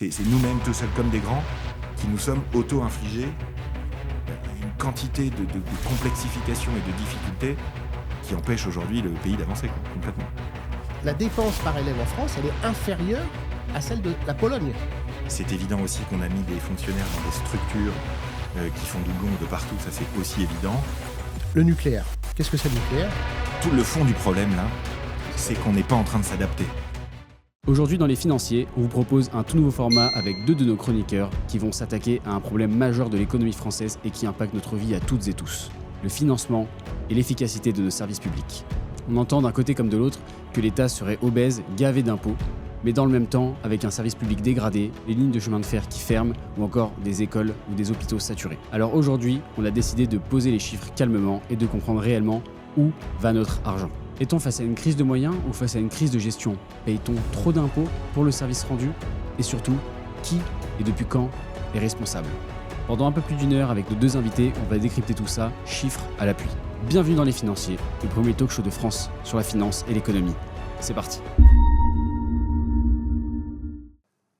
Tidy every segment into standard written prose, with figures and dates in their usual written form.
C'est nous-mêmes, tout seuls comme des grands, qui nous sommes auto-infligés une quantité de complexification et de difficultés qui empêchent aujourd'hui le pays d'avancer complètement. La dépense par élève en France, elle est inférieure à celle de la Pologne. C'est évident aussi qu'on a mis des fonctionnaires dans des structures qui font doublon de partout, ça c'est aussi évident. Le nucléaire, qu'est-ce que c'est le nucléaire ? Tout le fond du problème là, c'est qu'on n'est pas en train de s'adapter. Aujourd'hui dans Les Financiers, on vous propose un tout nouveau format avec deux de nos chroniqueurs qui vont s'attaquer à un problème majeur de l'économie française et qui impacte notre vie à toutes et tous. Le financement et l'efficacité de nos services publics. On entend d'un côté comme de l'autre que l'État serait obèse, gavé d'impôts, mais dans le même temps, avec un service public dégradé, les lignes de chemin de fer qui ferment ou encore des écoles ou des hôpitaux saturés. Alors aujourd'hui, on a décidé de poser les chiffres calmement et de comprendre réellement où va notre argent. Est-on face à une crise de moyens ou face à une crise de gestion ? Paye-t-on trop d'impôts pour le service rendu ? Et surtout, qui et depuis quand est responsable ? Pendant un peu plus d'une heure avec nos deux invités, on va décrypter tout ça, chiffres à l'appui. Bienvenue dans Les Financiers, le premier talk show de France sur la finance et l'économie. C'est parti.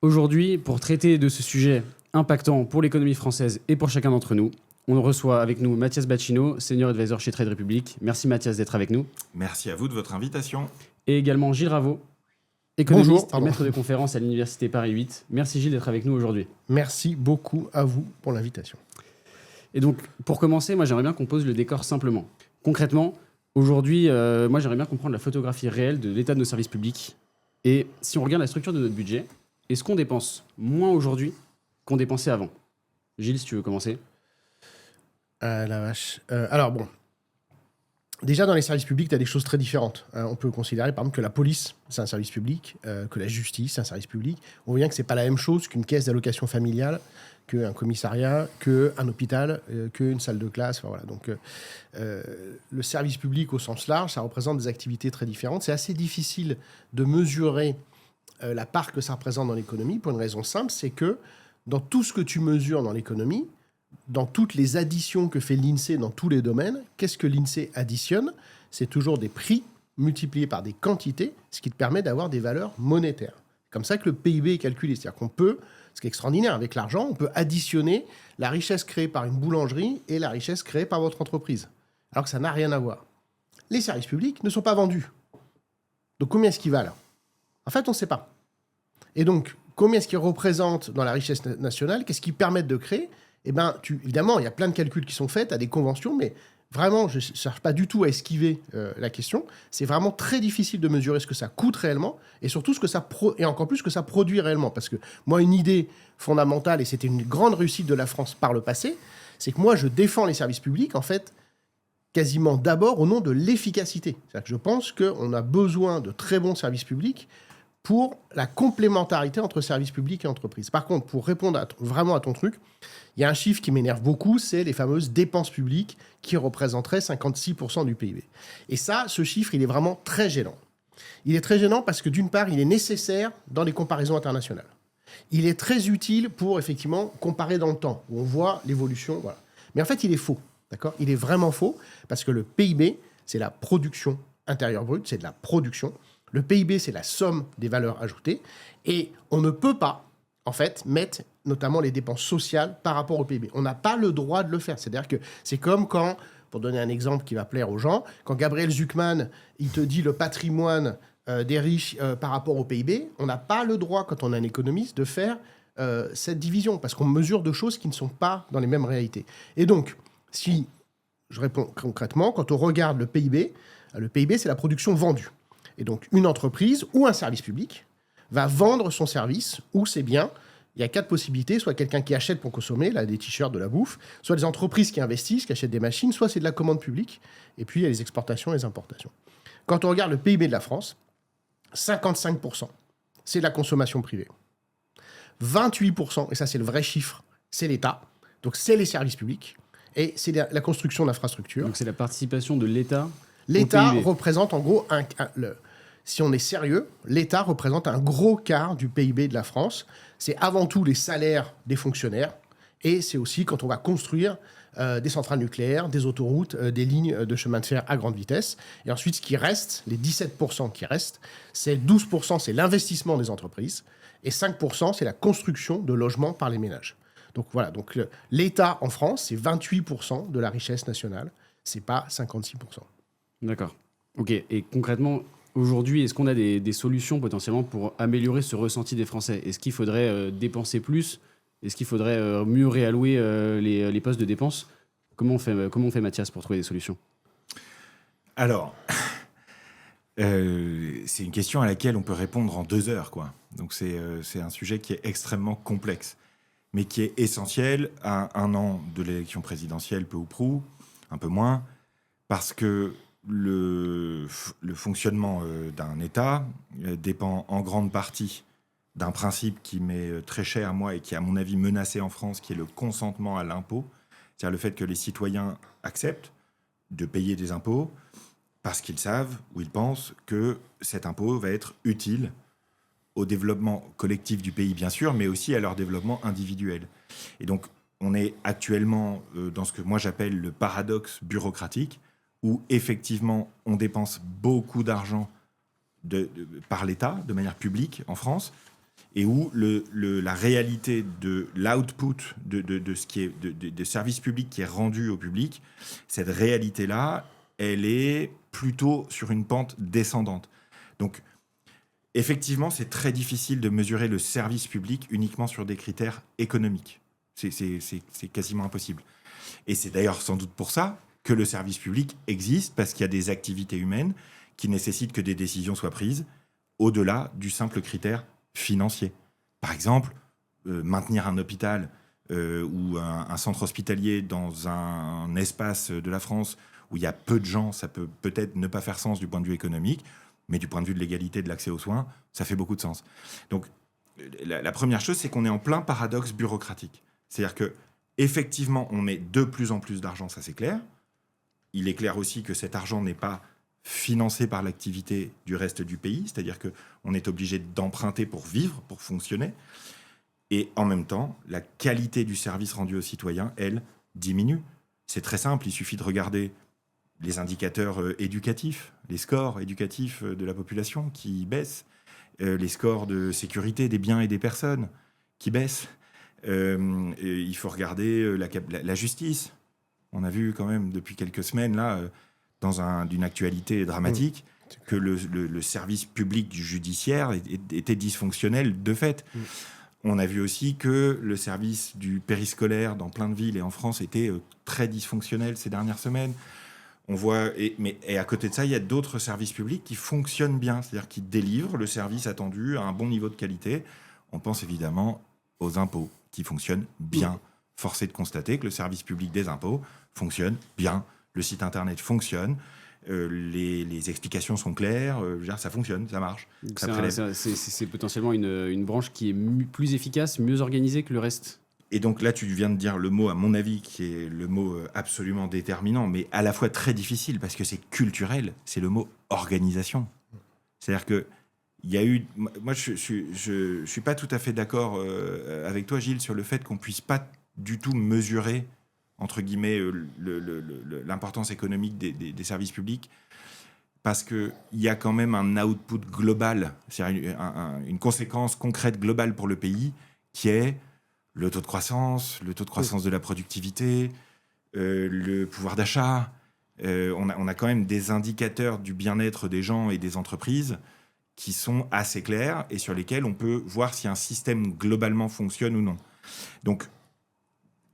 Aujourd'hui, pour traiter de ce sujet impactant pour l'économie française et pour chacun d'entre nous, on reçoit avec nous Mathias Bacchino, Senior Advisor chez Trade Republic. Merci Mathias d'être avec nous. Merci à vous de votre invitation. Et également Gilles Raveau, économiste et maître de conférence à l'Université Paris 8. Merci Gilles d'être avec nous aujourd'hui. Merci beaucoup à vous pour l'invitation. Et donc, pour commencer, moi j'aimerais bien qu'on pose le décor simplement. Concrètement, aujourd'hui, moi j'aimerais bien comprendre la photographie réelle de l'état de nos services publics. Et si on regarde la structure de notre budget, est-ce qu'on dépense moins aujourd'hui qu'on dépensait avant ? Gilles, si tu veux commencer. La vache. Alors bon, déjà dans les services publics, tu as des choses très différentes. On peut considérer par exemple que la police, c'est un service public, que la justice, c'est un service public. On voit bien que c'est pas la même chose qu'une caisse d'allocation familiale, qu'un commissariat, qu'un hôpital, qu'une salle de classe. Enfin, voilà. Donc le service public au sens large, ça représente des activités très différentes. C'est assez difficile de mesurer la part que ça représente dans l'économie pour une raison simple, c'est que dans tout ce que tu mesures dans l'économie, dans toutes les additions que fait l'INSEE dans tous les domaines, qu'est-ce que l'INSEE additionne ? C'est toujours des prix multipliés par des quantités, ce qui te permet d'avoir des valeurs monétaires. C'est comme ça que le PIB est calculé. C'est-à-dire qu'on peut, ce qui est extraordinaire avec l'argent, on peut additionner la richesse créée par une boulangerie et la richesse créée par votre entreprise. Alors que ça n'a rien à voir. Les services publics ne sont pas vendus. Donc combien est-ce qu'ils valent ? En fait, on ne sait pas. Et donc, combien est-ce qu'ils représentent dans la richesse nationale ? Qu'est-ce qu'ils permettent de créer ? Eh bien, évidemment, il y a plein de calculs qui sont faits, à des conventions, mais vraiment, je ne cherche pas du tout à esquiver la question. C'est vraiment très difficile de mesurer ce que ça coûte réellement et surtout et encore plus ce que ça produit réellement. Parce que moi, une idée fondamentale, et c'était une grande réussite de la France par le passé, c'est que moi, je défends les services publics, en fait, quasiment d'abord au nom de l'efficacité. C'est-à-dire que je pense qu'on a besoin de très bons services publics pour la complémentarité entre services publics et entreprises. Par contre, pour répondre vraiment à ton truc, il y a un chiffre qui m'énerve beaucoup, c'est les fameuses dépenses publiques qui représenteraient 56% du PIB. Et ça, ce chiffre, il est vraiment très gênant. Il est très gênant parce que d'une part, il est nécessaire dans les comparaisons internationales. Il est très utile pour, effectivement, comparer dans le temps, où on voit l'évolution. Voilà. Mais en fait, il est faux. D'accord ? Il est vraiment faux parce que le PIB, c'est la production intérieure brute, c'est de la production. Le PIB, c'est la somme des valeurs ajoutées. Et on ne peut pas, en fait, mettre notamment les dépenses sociales par rapport au PIB. On n'a pas le droit de le faire. C'est-à-dire que c'est comme quand, pour donner un exemple qui va plaire aux gens, quand Gabriel Zucman, il te dit le patrimoine des riches par rapport au PIB, on n'a pas le droit, quand on est un économiste, de faire cette division, parce qu'on mesure deux choses qui ne sont pas dans les mêmes réalités. Et donc, si je réponds concrètement, quand on regarde le PIB, c'est la production vendue. Et donc, une entreprise ou un service public va vendre son service ou ses biens. Il y a 4 possibilités. Soit quelqu'un qui achète pour consommer, là, des t-shirts, de la bouffe. Soit des entreprises qui investissent, qui achètent des machines. Soit c'est de la commande publique. Et puis, il y a les exportations et les importations. Quand on regarde le PIB de la France, 55%, c'est de la consommation privée. 28%, et ça, c'est le vrai chiffre, c'est l'État. Donc, c'est les services publics. Et c'est la construction d'infrastructures. Donc, c'est la participation de l'État. L'État représente en gros, si on est sérieux, l'État représente un gros quart du PIB de la France. C'est avant tout les salaires des fonctionnaires et c'est aussi quand on va construire des centrales nucléaires, des autoroutes, des lignes de chemin de fer à grande vitesse. Et ensuite, ce qui reste, les 17% qui restent, c'est 12%, c'est l'investissement des entreprises Et 5%, c'est la construction de logements par les ménages. Donc voilà, donc l'État en France, c'est 28% de la richesse nationale. C'est pas 56%. D'accord. Ok. Et concrètement, aujourd'hui, est-ce qu'on a des solutions potentiellement pour améliorer ce ressenti des Français? Est-ce qu'il faudrait dépenser plus? Est-ce qu'il faudrait mieux réallouer les postes de dépenses? Comment on fait, Mathias, pour trouver des solutions? Alors, c'est une question à laquelle on peut répondre en 2 heures, quoi. Donc c'est un sujet qui est extrêmement complexe, mais qui est essentiel à 1 an de l'élection présidentielle, peu ou prou, un peu moins, parce que le fonctionnement d'un État dépend en grande partie d'un principe qui m'est très cher à moi et qui est à mon avis menacé en France, qui est le consentement à l'impôt, c'est-à-dire le fait que les citoyens acceptent de payer des impôts parce qu'ils savent ou ils pensent que cet impôt va être utile au développement collectif du pays, bien sûr, mais aussi à leur développement individuel. Et donc, on est actuellement dans ce que moi j'appelle le paradoxe bureaucratique, où effectivement, on dépense beaucoup d'argent par l'État, de manière publique, en France, et où la réalité de l'output de ce qui est de services publics qui est rendu au public, cette réalité-là, elle est plutôt sur une pente descendante. Donc, effectivement, c'est très difficile de mesurer le service public uniquement sur des critères économiques. C'est quasiment impossible. Et c'est d'ailleurs sans doute pour ça que le service public existe, parce qu'il y a des activités humaines qui nécessitent que des décisions soient prises au-delà du simple critère financier. Par exemple, maintenir un hôpital ou un centre hospitalier dans un espace de la France où il y a peu de gens, ça peut peut-être ne pas faire sens du point de vue économique, mais du point de vue de l'égalité de l'accès aux soins, ça fait beaucoup de sens. Donc, la première chose, c'est qu'on est en plein paradoxe bureaucratique. C'est-à-dire que effectivement, on met de plus en plus d'argent, ça c'est clair. Il est clair aussi que cet argent n'est pas financé par l'activité du reste du pays, c'est-à-dire qu'on est obligé d'emprunter pour vivre, pour fonctionner. Et en même temps, la qualité du service rendu aux citoyens, elle, diminue. C'est très simple, il suffit de regarder les indicateurs éducatifs, les scores éducatifs de la population qui baissent, les scores de sécurité des biens et des personnes qui baissent. Il faut regarder la justice. On a vu quand même depuis quelques semaines, là, d'une actualité dramatique, que le service public du judiciaire était dysfonctionnel de fait. On a vu aussi que le service du périscolaire dans plein de villes et en France était très dysfonctionnel ces dernières semaines. On voit, et à côté de ça, il y a d'autres services publics qui fonctionnent bien, c'est-à-dire qui délivrent le service attendu à un bon niveau de qualité. On pense évidemment aux impôts, qui fonctionnent bien. Force est de constater que le service public des impôts fonctionne bien. Le site internet fonctionne. Les explications sont claires. Ça fonctionne, ça marche. C'est potentiellement une branche qui est plus efficace, mieux organisée que le reste. Et donc là, tu viens de dire le mot, à mon avis, qui est le mot absolument déterminant, mais à la fois très difficile, parce que c'est culturel, c'est le mot organisation. C'est-à-dire que il y a eu... Moi, je suis pas tout à fait d'accord avec toi, Gilles, sur le fait qu'on puisse pas du tout mesurer, entre guillemets, l'importance économique des services publics, parce qu'il y a quand même un output global, c'est-à-dire une conséquence concrète globale pour le pays, qui est le taux de croissance de la productivité, le pouvoir d'achat. On a quand même des indicateurs du bien-être des gens et des entreprises qui sont assez clairs et sur lesquels on peut voir si un système globalement fonctionne ou non. Donc,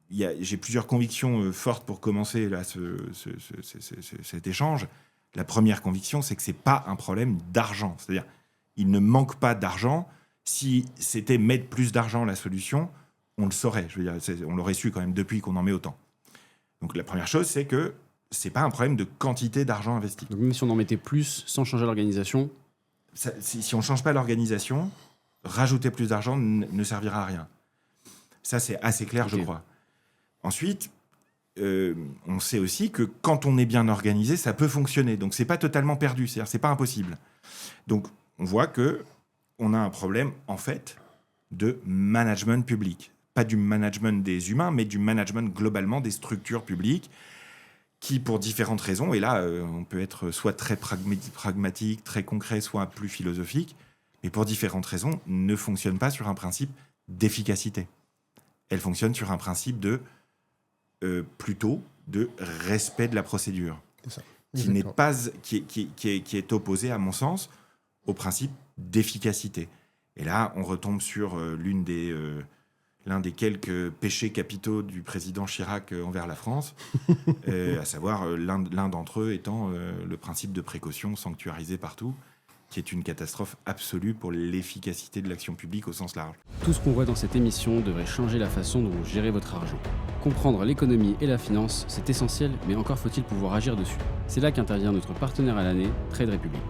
j'ai plusieurs convictions fortes pour commencer là, cet échange. La première conviction, c'est que ce n'est pas un problème d'argent. C'est-à-dire, il ne manque pas d'argent. Si c'était mettre plus d'argent la solution, on le saurait. Je veux dire, on l'aurait su quand même depuis qu'on en met autant. Donc la première chose, c'est que ce n'est pas un problème de quantité d'argent investi. Donc même si on en mettait plus sans changer l'organisation... Si on ne change pas l'organisation, rajouter plus d'argent ne servira à rien. Ça, c'est assez clair, okay. Je crois. Ensuite, on sait aussi que quand on est bien organisé, ça peut fonctionner. Donc, ce n'est pas totalement perdu. C'est-à-dire, ce n'est pas impossible. Donc, on voit qu'on a un problème, en fait, de management public. Pas du management des humains, mais du management globalement des structures publiques qui, pour différentes raisons, et là, on peut être soit très pragmatique, très concret, soit plus philosophique, mais pour différentes raisons, ne fonctionne pas sur un principe d'efficacité. Elle fonctionne sur un principe plutôt de respect de la procédure, C'est ça. qui n'est pas, qui est opposé, à mon sens, au principe d'efficacité. Et là, on retombe sur l'un des quelques péchés capitaux du président Chirac envers la France, à savoir l'un d'entre eux étant le principe de précaution sanctuarisé partout, qui est une catastrophe absolue pour l'efficacité de l'action publique au sens large. Tout ce qu'on voit dans cette émission devrait changer la façon dont vous gérez votre argent. Comprendre l'économie et la finance, c'est essentiel, mais encore faut-il pouvoir agir dessus. C'est là qu'intervient notre partenaire à l'année, Trade Republic.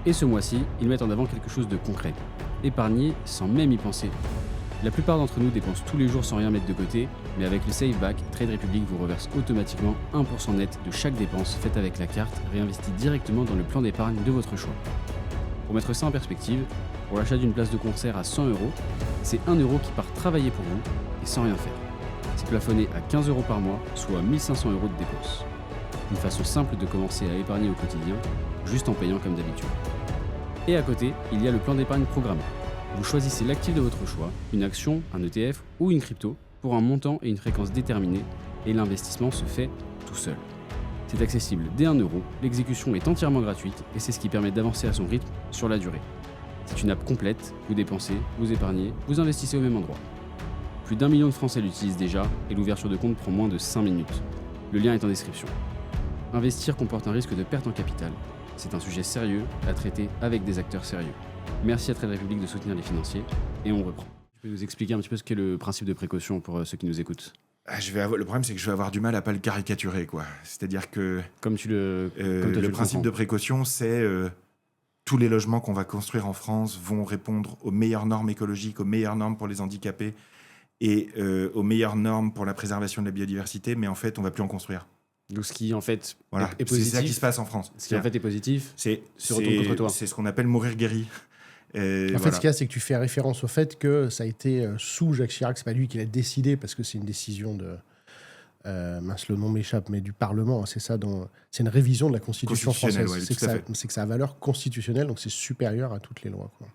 Et ce mois-ci, ils mettent en avant quelque chose de concret. Épargner sans même y penser. La plupart d'entre nous dépensent tous les jours sans rien mettre de côté, mais avec le Save Back, Trade Republic vous reverse automatiquement 1% net de chaque dépense faite avec la carte, réinvestie directement dans le plan d'épargne de votre choix. Pour mettre ça en perspective, pour l'achat d'une place de concert à 100 €, c'est 1 € qui part travailler pour vous et sans rien faire. C'est plafonné à 15 € par mois, soit 1 500 € de dépenses. Une façon simple de commencer à épargner au quotidien, juste en payant comme d'habitude. Et à côté, il y a le plan d'épargne programmé. Vous choisissez l'actif de votre choix, une action, un ETF ou une crypto, pour un montant et une fréquence déterminée, et l'investissement se fait tout seul. C'est accessible dès 1 €, l'exécution est entièrement gratuite et c'est ce qui permet d'avancer à son rythme sur la durée. C'est une app complète, vous dépensez, vous épargnez, vous investissez au même endroit. Plus d'1 million de Français l'utilisent déjà et l'ouverture de compte prend moins de 5 minutes. Le lien est en description. Investir comporte un risque de perte en capital. C'est un sujet sérieux à traiter avec des acteurs sérieux. Merci à Trade Republic de soutenir les financiers et on reprend. Tu peux nous expliquer un petit peu ce qu'est le principe de précaution pour ceux qui nous écoutent ? Le problème, c'est que je vais avoir du mal à pas le caricaturer, quoi. C'est-à-dire que le principe de précaution, c'est tous les logements qu'on va construire en France vont répondre aux meilleures normes écologiques, aux meilleures normes pour les handicapés et aux meilleures normes pour la préservation de la biodiversité, mais en fait, on va plus en construire. Donc ce qui en fait est c'est positif. ça qui se passe en France. Ce qui en fait est positif, se retourne contre toi. C'est ce qu'on appelle mourir guéri. En fait, ce qu'il y a, c'est que tu fais référence au fait que ça a été sous Jacques Chirac, c'est pas lui qui l'a décidé, parce que c'est une décision de... mince, le nom m'échappe, mais du Parlement, c'est ça, c'est une révision de la Constitution française. Ouais, c'est que ça a valeur constitutionnelle, donc c'est supérieur à toutes les lois, quoi.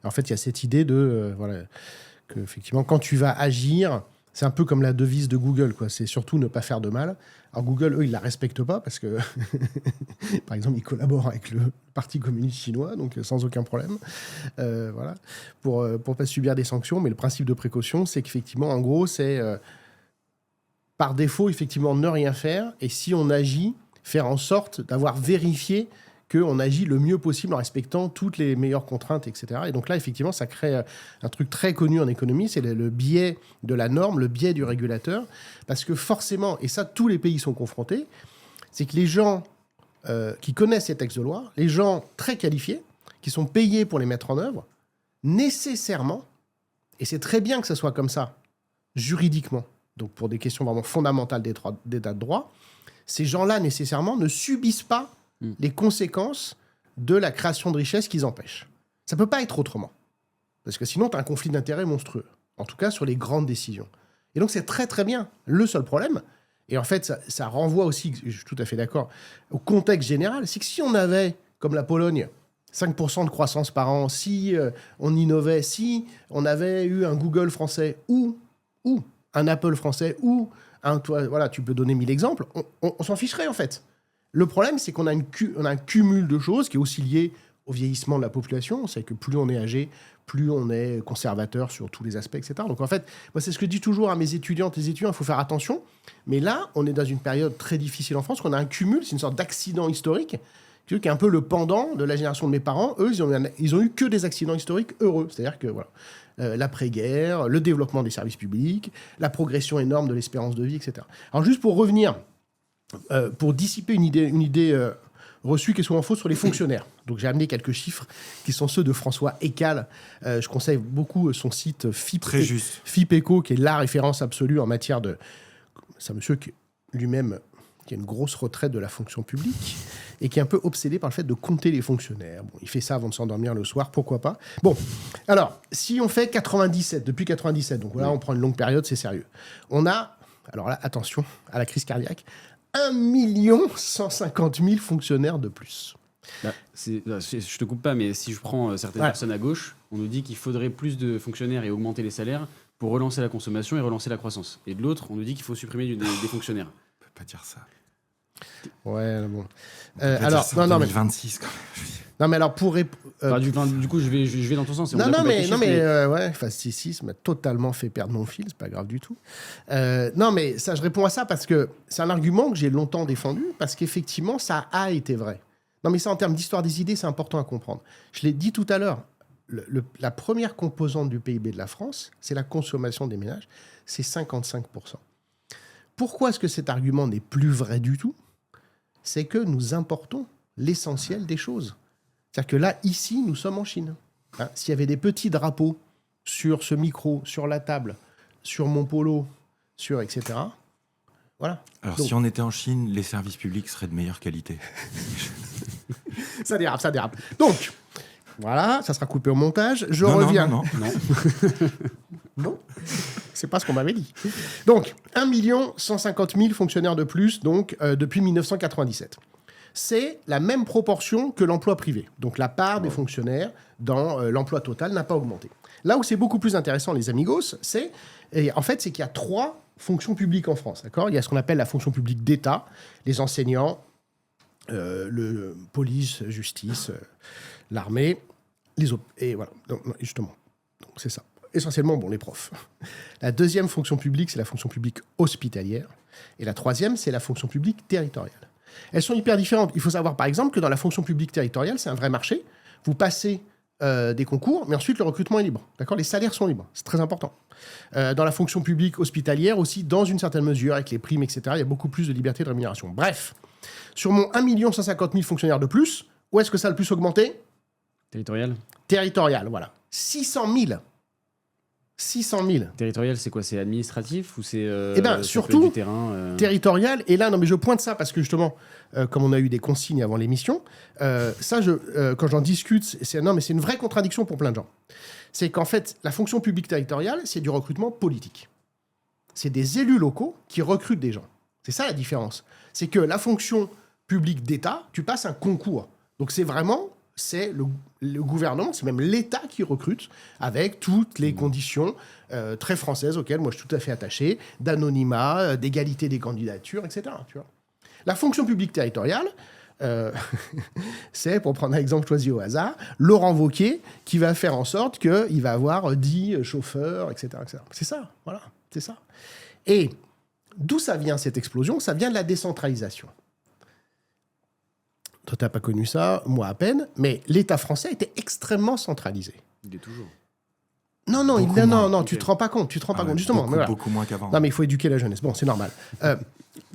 Et en fait, il y a cette idée de... que effectivement, quand tu vas agir... C'est un peu comme la devise de Google, quoi. C'est surtout ne pas faire de mal. Alors Google, eux, ils la respectent pas parce que, par exemple, ils collaborent avec le Parti communiste chinois, donc sans aucun problème, voilà, pour pas subir des sanctions. Mais le principe de précaution, c'est qu'effectivement, en gros, c'est par défaut, effectivement, ne rien faire. Et si on agit, faire en sorte d'avoir vérifié qu'on agit le mieux possible en respectant toutes les meilleures contraintes, etc. Et donc là, effectivement, ça crée un truc très connu en économie, c'est le biais de la norme, le biais du régulateur, parce que forcément, et ça, tous les pays sont confrontés, c'est que les gens qui connaissent ces textes de loi, les gens très qualifiés, qui sont payés pour les mettre en œuvre, nécessairement, et c'est très bien que ça soit comme ça, juridiquement, donc pour des questions vraiment fondamentales d'état de droit, ces gens-là, nécessairement, ne subissent pas les conséquences de la création de richesse qu'ils empêchent. Ça ne peut pas être autrement. Parce que sinon, tu as un conflit d'intérêts monstrueux. En tout cas, sur les grandes décisions. Et donc, c'est très, très bien. Le seul problème, et en fait, ça renvoie aussi, je suis tout à fait d'accord, au contexte général, c'est que si on avait, comme la Pologne, 5% de croissance par an, si on innovait, si on avait eu un Google français ou un Apple français ou voilà, tu peux donner 1000 exemples, on s'en ficherait, en fait. Le problème, c'est qu'on a un cumul de choses qui est aussi lié au vieillissement de la population. C'est que plus on est âgé, plus on est conservateur sur tous les aspects, etc. Donc en fait, moi, c'est ce que je dis toujours à mes étudiantes et étudiants, il faut faire attention. Mais là, on est dans une période très difficile en France, qu'on a un cumul, c'est une sorte d'accident historique, qui est un peu le pendant de la génération de mes parents. Eux, ils ont eu que des accidents historiques heureux. C'est-à-dire que voilà, l'après-guerre, le développement des services publics, la progression énorme de l'espérance de vie, etc. Alors juste pour revenir... pour dissiper une idée reçue qui est souvent fausse sur les fonctionnaires. Donc j'ai amené quelques chiffres qui sont ceux de François Ecal. Je conseille beaucoup son site FIPECO, qui est la référence absolue en matière de... C'est un monsieur qui lui-même qui a une grosse retraite de la fonction publique et qui est un peu obsédé par le fait de compter les fonctionnaires. Bon, il fait ça avant de s'endormir le soir, pourquoi pas. Bon, alors, si on fait 97, depuis 97, donc voilà, on prend une longue période, c'est sérieux. On a, alors là, attention à la crise cardiaque, 1 150 000 fonctionnaires de plus. Je te coupe pas, mais si je prends certaines personnes à gauche, on nous dit qu'il faudrait plus de fonctionnaires et augmenter les salaires pour relancer la consommation et relancer la croissance. Et de l'autre, on nous dit qu'il faut supprimer des fonctionnaires. On peut pas dire ça. Ouais, bon. Alors, non, 2026 quand même. Non, mais alors pour. Du coup, je vais dans ton sens. Non, ouais, fascisme m'a totalement fait perdre mon fil, c'est pas grave du tout. Non, mais ça, je réponds à ça parce que c'est un argument que j'ai longtemps défendu, parce qu'effectivement, ça a été vrai. Non, mais ça, en termes d'histoire des idées, c'est important à comprendre. Je l'ai dit tout à l'heure, la première composante du PIB de la France, c'est la consommation des ménages, c'est 55%. Pourquoi est-ce que cet argument n'est plus vrai du tout ? C'est que nous importons l'essentiel des choses. C'est-à-dire que là, ici, nous sommes en Chine. Hein, s'il y avait des petits drapeaux sur ce micro, sur la table, sur mon polo, sur etc., voilà. Alors, si on était en Chine, les services publics seraient de meilleure qualité. Ça dérape. Donc, voilà, ça sera coupé au montage. Je reviens. Non. Non, c'est pas ce qu'on m'avait dit. Donc, 1 150 000 fonctionnaires de plus donc, depuis 1997. C'est la même proportion que l'emploi privé. Donc, la part des fonctionnaires dans l'emploi total n'a pas augmenté. Là où c'est beaucoup plus intéressant, les amigos, c'est qu'il y a 3 fonctions publiques en France. D'accord ? Il y a ce qu'on appelle la fonction publique d'État, les enseignants, le police, justice, l'armée, et voilà. Donc, justement, donc, c'est ça. Essentiellement, les profs. La deuxième fonction publique, c'est la fonction publique hospitalière. Et la troisième, c'est la fonction publique territoriale. Elles sont hyper différentes. Il faut savoir, par exemple, que dans la fonction publique territoriale, c'est un vrai marché. Vous passez des concours, mais ensuite, le recrutement est libre. D'accord ? Les salaires sont libres. C'est très important. Dans la fonction publique hospitalière aussi, dans une certaine mesure, avec les primes, etc., il y a beaucoup plus de liberté de rémunération. Bref, sur mon 1 150 000 fonctionnaires de plus, où est-ce que ça a le plus augmenté ? Territorial, voilà. 600 000. 600 000. Territorial, c'est quoi ? C'est administratif ou c'est surtout du terrain territorial. Et là, non, mais je pointe ça parce que justement, comme on a eu des consignes avant l'émission, quand j'en discute, c'est une vraie contradiction pour plein de gens. C'est qu'en fait, la fonction publique territoriale, c'est du recrutement politique. C'est des élus locaux qui recrutent des gens. C'est ça la différence. C'est que la fonction publique d'État, tu passes un concours. Donc c'est le gouvernement, c'est même l'État qui recrute, avec toutes les conditions très françaises auxquelles moi je suis tout à fait attaché, d'anonymat, d'égalité des candidatures, etc. Tu vois. La fonction publique territoriale, c'est, pour prendre un exemple choisi au hasard, Laurent Wauquiez qui va faire en sorte qu'il va avoir 10 chauffeurs, etc., etc. C'est ça, voilà, c'est ça. Et d'où ça vient cette explosion ? Ça vient de la décentralisation. Toi, tu n'as pas connu ça, moi à peine, mais l'État français était extrêmement centralisé. Il est toujours. Non, Okay. tu te rends pas compte, justement. Beaucoup moins qu'avant. Non, mais il faut éduquer la jeunesse. Bon, c'est normal.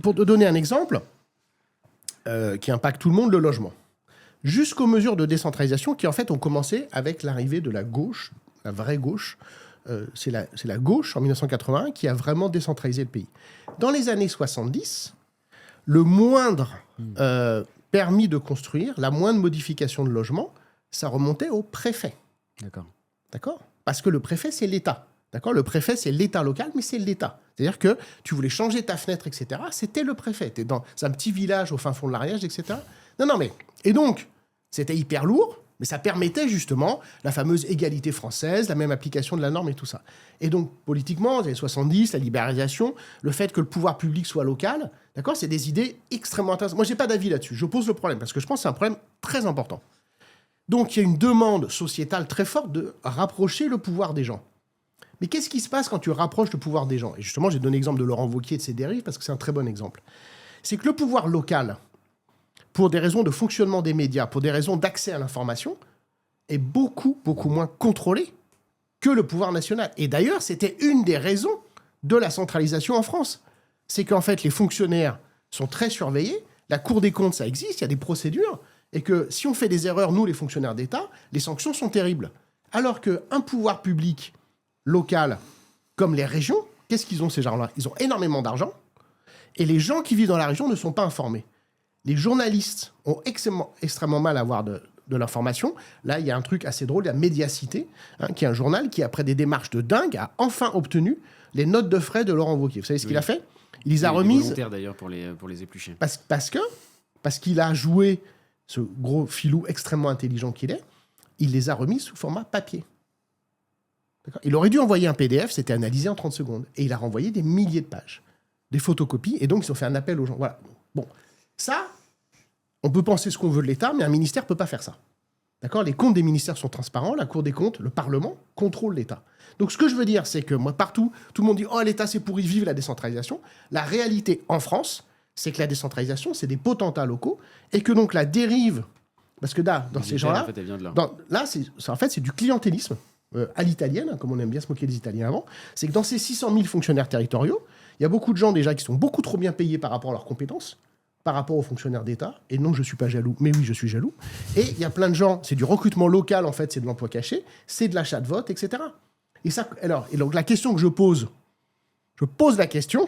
Pour te donner un exemple qui impacte tout le monde, le logement. Jusqu'aux mesures de décentralisation qui, en fait, ont commencé avec l'arrivée de la gauche, la vraie gauche. C'est la gauche, en 1981, qui a vraiment décentralisé le pays. Dans les années 70, le moindre permis de construire, la moindre modification de logement, ça remontait au préfet. D'accord ? Parce que le préfet, c'est l'État. D'accord ? Le préfet, c'est l'État local, mais c'est l'État. C'est-à-dire que tu voulais changer ta fenêtre, etc., c'était le préfet. Tu es dans un petit village au fin fond de l'Ariège, etc. Non, mais... Et donc, c'était hyper lourd, mais ça permettait justement la fameuse égalité française, la même application de la norme et tout ça. Et donc, politiquement, dans les années 70, la libéralisation, le fait que le pouvoir public soit local, d'accord, c'est des idées extrêmement intéressantes. Moi, je n'ai pas d'avis là-dessus. Je pose le problème, parce que je pense que c'est un problème très important. Donc, il y a une demande sociétale très forte de rapprocher le pouvoir des gens. Mais qu'est-ce qui se passe quand tu rapproches le pouvoir des gens ? Et justement, j'ai donné l'exemple de Laurent Wauquiez et de ses dérives, parce que c'est un très bon exemple. C'est que le pouvoir local, pour des raisons de fonctionnement des médias, pour des raisons d'accès à l'information, est beaucoup moins contrôlé que le pouvoir national. Et d'ailleurs, c'était une des raisons de la centralisation en France. C'est qu'en fait, les fonctionnaires sont très surveillés, la Cour des comptes, ça existe, il y a des procédures, et que si on fait des erreurs, nous, les fonctionnaires d'État, les sanctions sont terribles. Alors qu'un pouvoir public local, comme les régions, qu'est-ce qu'ils ont, ces gens-là ? Ils ont énormément d'argent, et les gens qui vivent dans la région ne sont pas informés. Les journalistes ont extrêmement mal à avoir de l'information. Là, il y a un truc assez drôle, il y a Médiacité, qui est un journal qui, après des démarches de dingue, a enfin obtenu les notes de frais de Laurent Wauquiez. Vous savez ce qu'il a fait ? Il les a remises... volontaire, d'ailleurs, pour les éplucher. Parce qu'il a joué ce gros filou extrêmement intelligent qu'il est, il les a remis sous format papier. D'accord ? Il aurait dû envoyer un PDF, c'était analysé en 30 secondes. Et il a renvoyé des milliers de pages, des photocopies, et donc ils ont fait un appel aux gens. Voilà. Bon, ça, on peut penser ce qu'on veut de l'État, mais un ministère ne peut pas faire ça. D'accord ? Les comptes des ministères sont transparents, la Cour des comptes, le Parlement contrôle l'État. Donc ce que je veux dire, c'est que moi, partout, tout le monde dit « Oh, l'État, c'est pourri, vive la décentralisation ». La réalité en France, c'est que la décentralisation, c'est des potentats locaux, et que donc la dérive, parce que là, dans ces gens-là, en fait, elle vient de là. là, c'est du clientélisme à l'italienne, comme on aime bien se moquer des Italiens avant, c'est que dans ces 600 000 fonctionnaires territoriaux, il y a beaucoup de gens déjà qui sont beaucoup trop bien payés par rapport à leurs compétences, par rapport aux fonctionnaires d'État. Et non, je ne suis pas jaloux, mais oui, je suis jaloux. Et il y a plein de gens, c'est du recrutement local, en fait, c'est de l'emploi caché, c'est de l'achat de vote, etc. Et donc la question que je pose la question,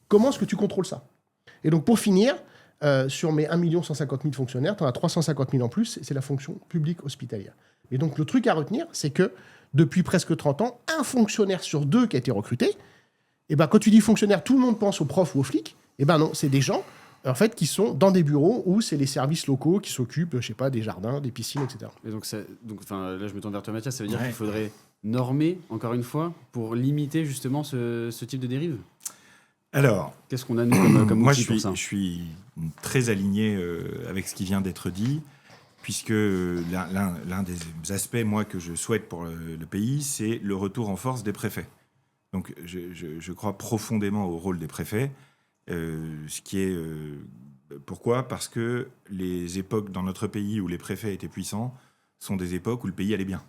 comment est-ce que tu contrôles ça ? Et donc pour finir, sur mes 1 150 000 fonctionnaires, tu en as 350 000 en plus, c'est la fonction publique hospitalière. Et donc le truc à retenir, c'est que depuis presque 30 ans, un fonctionnaire sur 2 qui a été recruté, et ben, quand tu dis fonctionnaire, tout le monde pense aux profs ou aux flics. Et ben non, c'est des gens en fait, qui sont dans des bureaux où c'est les services locaux qui s'occupent, je sais pas, des jardins, des piscines, etc. Et donc là, je me tourne vers toi, Mathias, ça veut dire qu'il faudrait normer, encore une fois, pour limiter justement ce type de dérive ? Alors, qu'est-ce qu'on a nous comme moi, outil pour ça ? Je suis très aligné avec ce qui vient d'être dit, puisque l'un des aspects, moi, que je souhaite pour le pays, c'est le retour en force des préfets. Donc, je crois profondément au rôle des préfets. Ce qui est pourquoi ? Parce que les époques dans notre pays où les préfets étaient puissants sont des époques où le pays allait bien.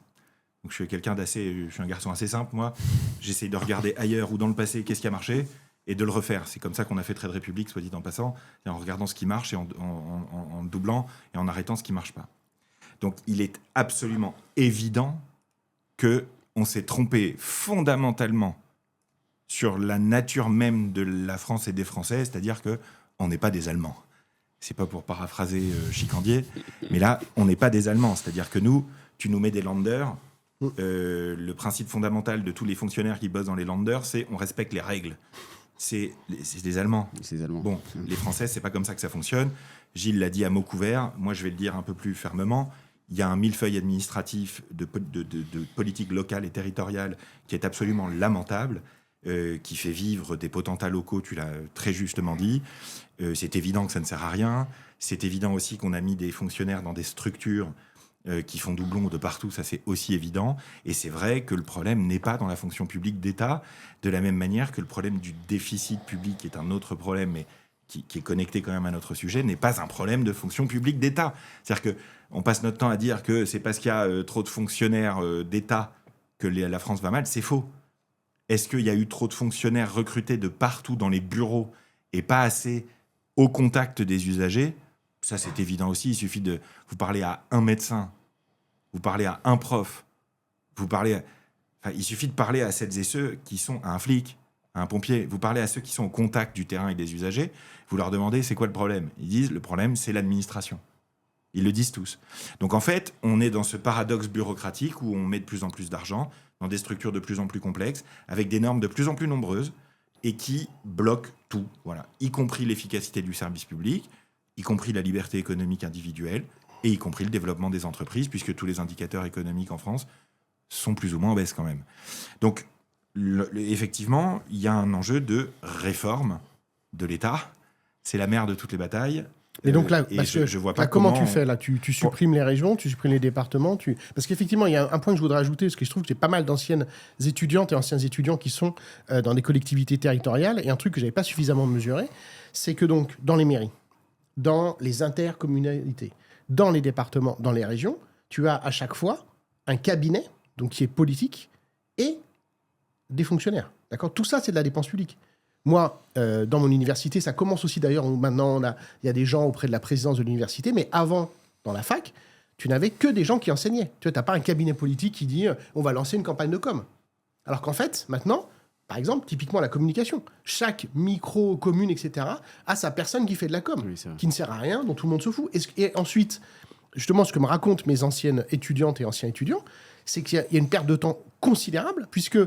Donc je suis un garçon assez simple, moi. J'essaye de regarder ailleurs ou dans le passé qu'est-ce qui a marché et de le refaire. C'est comme ça qu'on a fait Trade Republic, soit dit en passant, et en regardant ce qui marche et en doublant et en arrêtant ce qui marche pas. Donc il est absolument évident que on s'est trompé fondamentalement sur la nature même de la France et des Français, c'est-à-dire qu'on n'est pas des Allemands. C'est pas pour paraphraser Chicandier, mais là, on n'est pas des Allemands. C'est-à-dire que nous, tu nous mets des Länder, le principe fondamental de tous les fonctionnaires qui bossent dans les Länder, c'est on respecte les règles. C'est des Allemands. C'est des Allemands. Bon, les Français, c'est pas comme ça que ça fonctionne. Gilles l'a dit à mots couverts, moi je vais le dire un peu plus fermement. Il y a un millefeuille administratif de politique locale et territoriale qui est absolument lamentable. Qui fait vivre des potentats locaux, tu l'as très justement dit. C'est évident que ça ne sert à rien. C'est évident aussi qu'on a mis des fonctionnaires dans des structures qui font doublon de partout, ça c'est aussi évident. Et c'est vrai que le problème n'est pas dans la fonction publique d'État, de la même manière que le problème du déficit public, qui est un autre problème, mais qui est connecté quand même à notre sujet, n'est pas un problème de fonction publique d'État. C'est-à-dire qu'on passe notre temps à dire que c'est parce qu'il y a trop de fonctionnaires d'État que la France va mal, c'est faux. Est-ce qu'il y a eu trop de fonctionnaires recrutés de partout dans les bureaux et pas assez au contact des usagers ? Ça, c'est évident aussi. Il suffit de vous parler à un médecin, vous parler à un prof, il suffit de parler à celles et ceux qui sont à un flic, à un pompier. Vous parlez à ceux qui sont au contact du terrain et des usagers. Vous leur demandez c'est quoi le problème ? Ils disent le problème, c'est l'administration. Ils le disent tous. Donc en fait, on est dans ce paradoxe bureaucratique où on met de plus en plus d'argent dans des structures de plus en plus complexes, avec des normes de plus en plus nombreuses, et qui bloquent tout, voilà, y compris l'efficacité du service public, y compris la liberté économique individuelle, et y compris le développement des entreprises, puisque tous les indicateurs économiques en France sont plus ou moins en baisse quand même. Donc, effectivement, il y a un enjeu de réforme de l'État. C'est la mère de toutes les batailles. Et donc là, je vois pas comment tu fais là, tu supprimes les régions, tu supprimes les départements, parce qu'effectivement il y a un point que je voudrais ajouter, parce que je trouve que j'ai pas mal d'anciennes étudiantes et anciens étudiants qui sont dans des collectivités territoriales, et un truc que j'avais pas suffisamment mesuré, c'est que donc dans les mairies, dans les intercommunalités, dans les départements, dans les régions, tu as à chaque fois un cabinet donc qui est politique et des fonctionnaires. D'accord ? Tout ça c'est de la dépense publique. Moi, dans mon université, ça commence aussi d'ailleurs, maintenant il y a des gens auprès de la présidence de l'université, mais avant, dans la fac, tu n'avais que des gens qui enseignaient. Tu n'as pas un cabinet politique qui dit on va lancer une campagne de com. Alors qu'en fait, maintenant, par exemple, typiquement la communication, chaque micro-commune, etc., a sa personne qui fait de la com, qui ne sert à rien, dont tout le monde se fout. Et ensuite, justement, ce que me racontent mes anciennes étudiantes et anciens étudiants, c'est qu'il y a une perte de temps considérable, puisque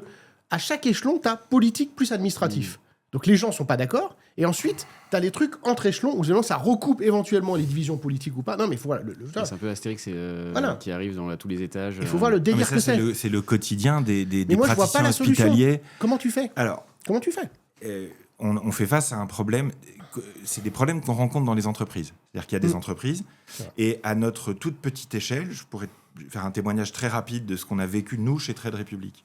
à chaque échelon, tu as politique plus administratif. Donc les gens sont pas d'accord. Et ensuite, tu as les trucs entre échelons où ça recoupe éventuellement les divisions politiques ou pas. Non, mais il faut voir C'est un peu Astérix Voilà. qui arrive dans tous les étages. Il faut voir le Non, mais délire ça, que c'est le quotidien des Mais moi, je vois pas praticiens la solution. hospitaliers. Comment tu fais Alors, Comment tu fais on fait face à un problème. C'est des problèmes qu'on rencontre dans les entreprises. C'est-à-dire qu'il y a des entreprises, et à notre toute petite échelle, je pourrais faire un témoignage très rapide de ce qu'on a vécu, nous, chez Trade Republic.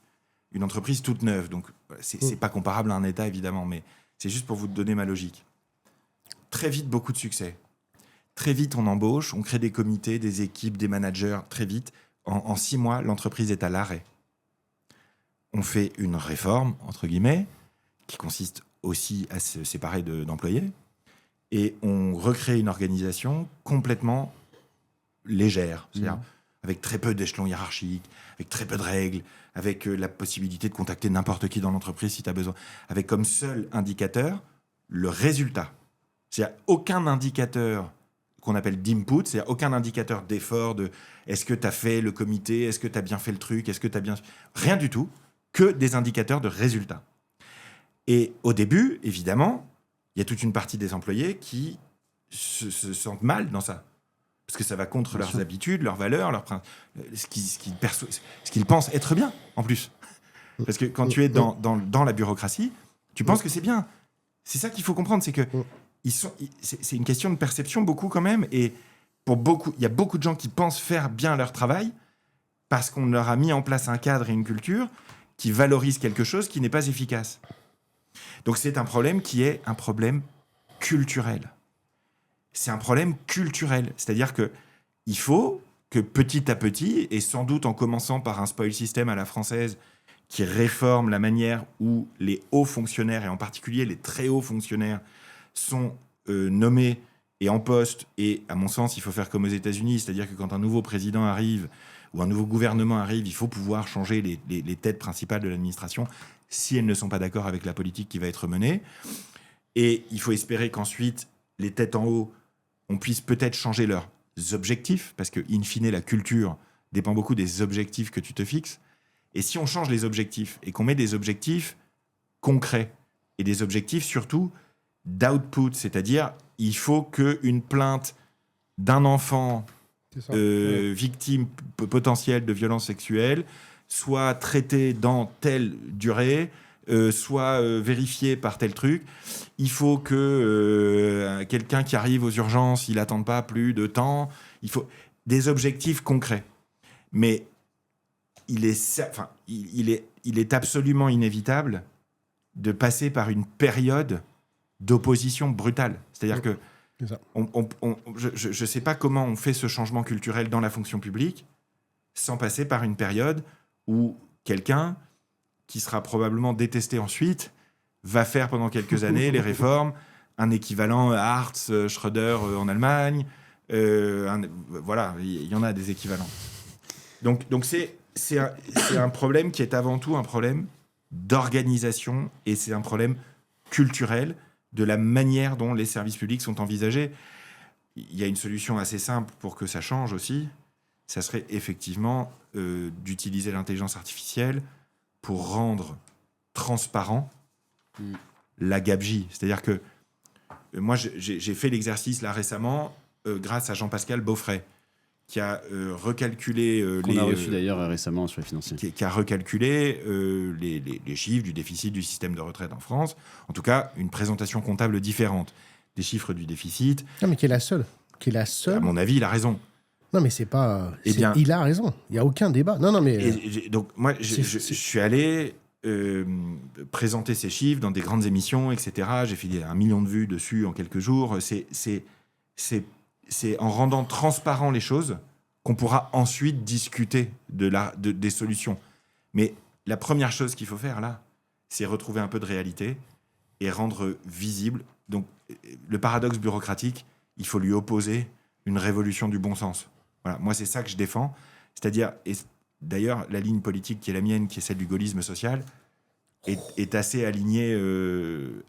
Une entreprise toute neuve, donc c'est pas comparable à un État, évidemment, mais c'est juste pour vous donner ma logique. Très vite, beaucoup de succès. Très vite, on embauche, on crée des comités, des équipes, des managers. Très vite, en 6 mois, l'entreprise est à l'arrêt. On fait une réforme, entre guillemets, qui consiste aussi à se séparer d'employés, et on recrée une organisation complètement légère, c'est-à-dire avec très peu d'échelons hiérarchiques, avec très peu de règles, avec la possibilité de contacter n'importe qui dans l'entreprise si tu as besoin, avec comme seul indicateur le résultat. C'est-à-dire aucun indicateur qu'on appelle d'input, c'est-à-dire aucun indicateur d'effort, de est-ce que tu as fait le comité, est-ce que tu as bien fait le truc, est-ce que tu as bien... Rien du tout, que des indicateurs de résultats. Et au début, évidemment, il y a toute une partie des employés qui se sentent mal dans ça. Parce que ça va contre leurs habitudes, leurs valeurs, ce qu'ils pensent être bien, en plus. Parce que quand tu es dans la bureaucratie, tu penses que c'est bien. C'est ça qu'il faut comprendre, c'est que c'est une question de perception, beaucoup quand même. Et il y a beaucoup de gens qui pensent faire bien leur travail parce qu'on leur a mis en place un cadre et une culture qui valorise quelque chose qui n'est pas efficace. Donc c'est un problème qui est un problème culturel. C'est un problème culturel. C'est-à-dire qu'il faut que petit à petit, et sans doute en commençant par un spoil system à la française qui réforme la manière où les hauts fonctionnaires, et en particulier les très hauts fonctionnaires, sont nommés et en poste. Et à mon sens, il faut faire comme aux États-Unis, c'est-à-dire que quand un nouveau président arrive ou un nouveau gouvernement arrive, il faut pouvoir changer les têtes principales de l'administration si elles ne sont pas d'accord avec la politique qui va être menée. Et il faut espérer qu'ensuite, les têtes en haut, on puisse peut-être changer leurs objectifs, parce que, in fine, la culture dépend beaucoup des objectifs que tu te fixes. Et si on change les objectifs et qu'on met des objectifs concrets et des objectifs surtout d'output, c'est-à-dire il faut qu'une plainte d'un enfant victime potentielle de violences sexuelles soit traitée dans telle durée, soit vérifiée par tel truc. Il faut que quelqu'un qui arrive aux urgences, il n'attende pas plus de temps. Il faut des objectifs concrets. Mais il est absolument inévitable de passer par une période d'opposition brutale. C'est-à-dire que je ne sais pas comment on fait ce changement culturel dans la fonction publique sans passer par une période où quelqu'un qui sera probablement détesté ensuite va faire pendant quelques années les réformes, un équivalent à Hartz, Schröder en Allemagne. Voilà, il y en a des équivalents. Donc c'est un problème qui est avant tout un problème d'organisation, et c'est un problème culturel de la manière dont les services publics sont envisagés. Il y a une solution assez simple pour que ça change aussi. Ça serait effectivement d'utiliser l'intelligence artificielle pour rendre transparent la gabegie. C'est-à-dire que moi, j'ai fait l'exercice là récemment grâce à Jean-Pascal Beaufray, qui a recalculé... qu'on a reçu d'ailleurs récemment sur les financiers. Qui a recalculé les chiffres du déficit du système de retraite en France. En tout cas, une présentation comptable différente des chiffres du déficit. Non, mais qui est la seule. À mon avis, il a raison. Non, mais c'est pas... Eh bien, il a raison. Il n'y a aucun débat. Non, mais... Donc, moi, je suis allé présenter ces chiffres dans des grandes émissions, etc. J'ai fait 1 million de vues dessus en quelques jours. C'est en rendant transparent les choses qu'on pourra ensuite discuter des solutions. Mais la première chose qu'il faut faire, là, c'est retrouver un peu de réalité et rendre visible. Donc, le paradoxe bureaucratique, il faut lui opposer une révolution du bon sens. Voilà, moi, c'est ça que je défends. C'est-à-dire, et d'ailleurs, la ligne politique qui est la mienne, qui est celle du gaullisme social, est assez alignée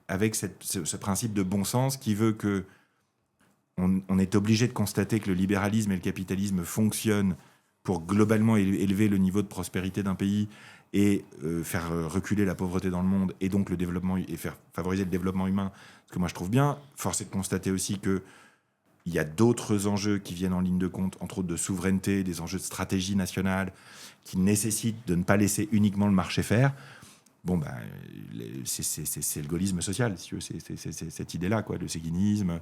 avec ce principe de bon sens qui veut que on est obligé de constater que le libéralisme et le capitalisme fonctionnent pour globalement élever le niveau de prospérité d'un pays et faire reculer la pauvreté dans le monde et donc le développement et faire favoriser le développement humain, ce que moi je trouve bien. Force est de constater aussi que il y a d'autres enjeux qui viennent en ligne de compte, entre autres de souveraineté, des enjeux de stratégie nationale, qui nécessitent de ne pas laisser uniquement le marché faire. Bon, ben, c'est le gaullisme social, si tu veux, c'est cette idée-là, quoi, le séguinisme,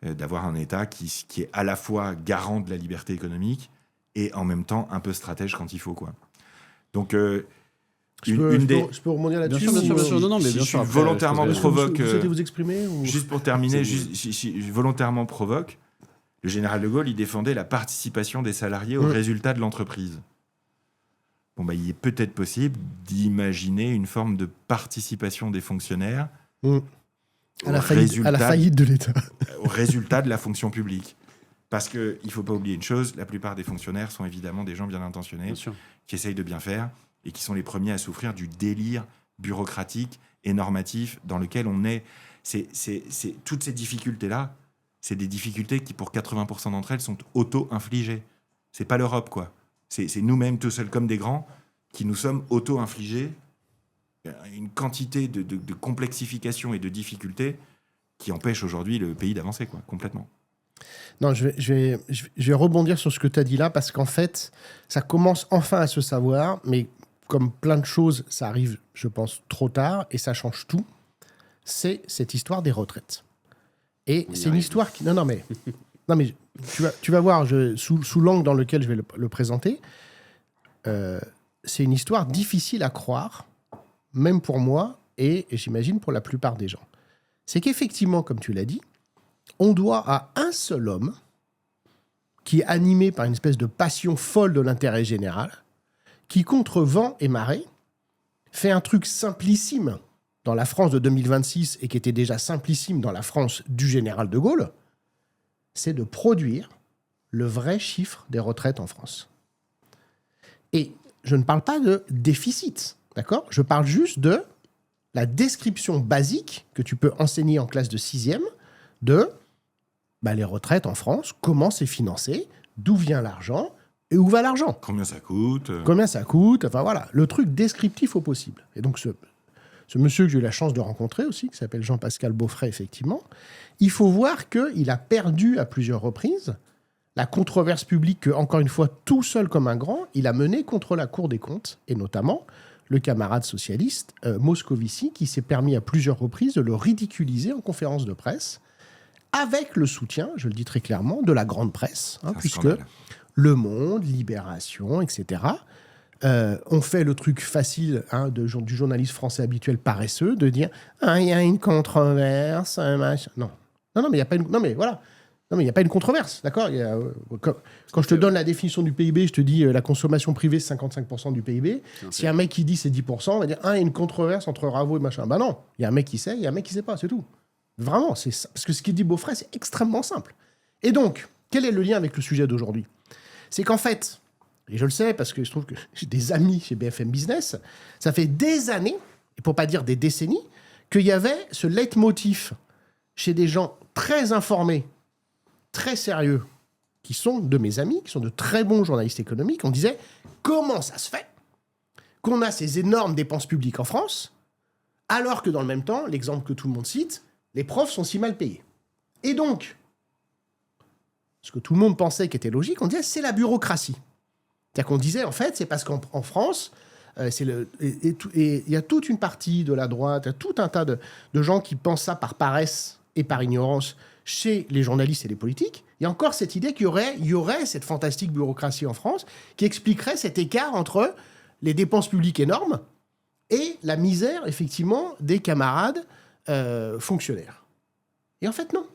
d'avoir un État qui est à la fois garant de la liberté économique et en même temps un peu stratège quand il faut, quoi. Donc, je peux rebondir là-dessus. Bien sûr. Non, mais si bien je sûr. suis volontairement provoque. Vous souhaitez vous exprimer ou... Juste pour terminer, si je volontairement provoque, le général de Gaulle, il défendait la participation des salariés aux résultats de l'entreprise. Bon, bah, il est peut-être possible d'imaginer une forme de participation des fonctionnaires à la faillite de l'État. Au résultat de la fonction publique. Parce qu'il ne faut pas oublier une chose, la plupart des fonctionnaires sont évidemment des gens bien intentionnés, qui essayent de bien faire et qui sont les premiers à souffrir du délire bureaucratique et normatif dans lequel on est. Toutes ces difficultés-là, c'est des difficultés qui, pour 80% d'entre elles, sont auto-infligées. C'est pas l'Europe, quoi. C'est nous-mêmes, tout seuls comme des grands, qui nous sommes auto-infligés une quantité de complexification et de difficultés qui empêchent aujourd'hui le pays d'avancer, quoi, complètement. Non, je vais rebondir sur ce que tu as dit là, parce qu'en fait, ça commence enfin à se savoir, mais comme plein de choses, ça arrive, je pense, trop tard, et ça change tout. C'est cette histoire des retraites. Et c'est une histoire qui... Non, mais tu vas voir, sous l'angle dans lequel je vais le présenter, c'est une histoire difficile à croire, même pour moi, et j'imagine pour la plupart des gens. C'est qu'effectivement, comme tu l'as dit, on doit à un seul homme, qui est animé par une espèce de passion folle de l'intérêt général, qui, contre vent et marée, fait un truc simplissime dans la France de 2026 et qui était déjà simplissime dans la France du général de Gaulle, c'est de produire le vrai chiffre des retraites en France. Et je ne parle pas de déficit, d'accord ? Je parle juste de la description basique que tu peux enseigner en classe de 6e de les retraites en France, comment c'est financé, d'où vient l'argent et où va l'argent. Combien ça coûte ? Enfin voilà, le truc descriptif au possible. Et donc ce monsieur que j'ai eu la chance de rencontrer aussi, qui s'appelle Jean-Pascal Beaufray, effectivement, il faut voir qu'il a perdu à plusieurs reprises la controverse publique que, encore une fois, tout seul comme un grand, il a menée contre la Cour des comptes, et notamment le camarade socialiste Moscovici, qui s'est permis à plusieurs reprises de le ridiculiser en conférence de presse, avec le soutien, je le dis très clairement, de la grande presse, puisque scandale. Le Monde, Libération, etc., ont fait le truc facile du journaliste français habituel paresseux, de dire « il y a une controverse, un machin... » Non, mais il n'y a pas une... Non, mais voilà. Non, mais il n'y a pas une controverse, d'accord ? Quand je te donne la définition du PIB, je te dis la consommation privée, c'est 55% du PIB. Si un mec qui dit c'est 10%, on va dire il y a une controverse entre Ravo et machin. Ben non, il y a un mec qui sait, il y a un mec qui ne sait pas, c'est tout. Vraiment, parce que ce qu'il dit Beaufray, c'est extrêmement simple. Et donc, quel est le lien avec le sujet d'aujourd'hui ? C'est qu'en fait, et je le sais parce que je trouve que j'ai des amis chez BFM Business, ça fait des années, et pour pas dire des décennies, qu'il y avait ce leitmotiv chez des gens très informés, très sérieux, qui sont de mes amis, qui sont de très bons journalistes économiques. On disait, comment ça se fait qu'on a ces énormes dépenses publiques en France, alors que dans le même temps, l'exemple que tout le monde cite, les profs sont si mal payés. Et donc, ce que tout le monde pensait qui était logique, on disait, c'est la bureaucratie. C'est-à-dire qu'on disait, en fait, c'est parce qu'en France, il y a toute une partie de la droite, il y a tout un tas de gens qui pensent ça par paresse et par ignorance chez les journalistes et les politiques. Il y a encore cette idée qu'il y aurait cette fantastique bureaucratie en France qui expliquerait cet écart entre les dépenses publiques énormes et la misère, effectivement, des camarades fonctionnaires. Et en fait, non.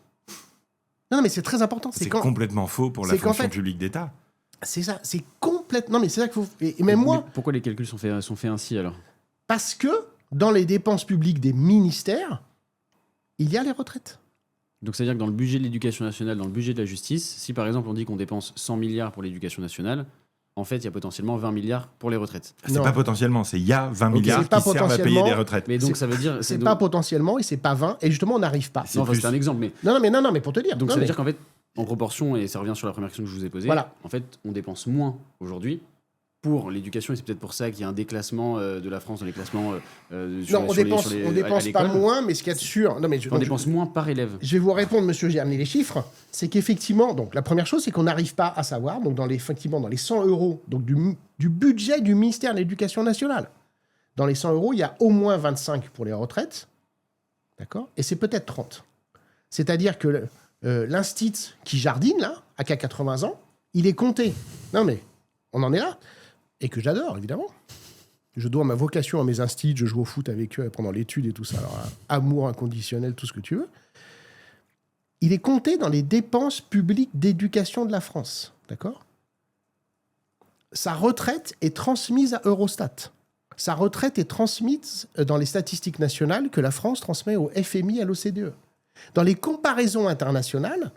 Non, mais c'est très important. C'est complètement faux pour la fonction publique d'État. C'est ça, c'est complètement... Non, mais c'est ça qu'il faut... Et même moi... Pourquoi les calculs sont faits ainsi, alors ? Parce que dans les dépenses publiques des ministères, il y a les retraites. Donc, c'est-à-dire que dans le budget de l'éducation nationale, dans le budget de la justice, si par exemple on dit qu'on dépense 100 milliards pour l'éducation nationale, en fait, il y a potentiellement 20 milliards pour les retraites. C'est pas potentiellement, il y a 20 milliards qui servent à payer des retraites. Mais donc ça veut dire... C'est pas potentiellement et c'est pas 20, et justement on n'arrive pas. Non, c'est un exemple, mais... Non, mais pour te dire. Donc ça veut dire qu'en fait, en proportion, et ça revient sur la première question que je vous ai posée, voilà. En fait, on dépense moins aujourd'hui pour l'éducation, et c'est peut-être pour ça qu'il y a un déclassement de la France dans les classements. Non, on dépense pas moins, mais ce qu'il y a de sûr. Non, mais on dépense moins par élève. Je vais vous répondre, monsieur, j'ai amené les chiffres. C'est qu'effectivement, donc la première chose, c'est qu'on n'arrive pas à savoir, donc effectivement, dans les 100 euros donc du budget du ministère de l'Éducation nationale, dans les 100 euros, il y a au moins 25 pour les retraites, d'accord ? Et c'est peut-être 30. C'est-à-dire que l'instit qui jardine, là, à 80 ans, il est compté. Non, mais on en est là. Et que j'adore, évidemment. Je dois ma vocation à mes instits, je joue au foot avec eux pendant l'étude et tout ça. Alors, amour inconditionnel, tout ce que tu veux. Il est compté dans les dépenses publiques d'éducation de la France. D'accord ? Sa retraite est transmise à Eurostat. Sa retraite est transmise dans les statistiques nationales que la France transmet au FMI et à l'OCDE. Dans les comparaisons internationales,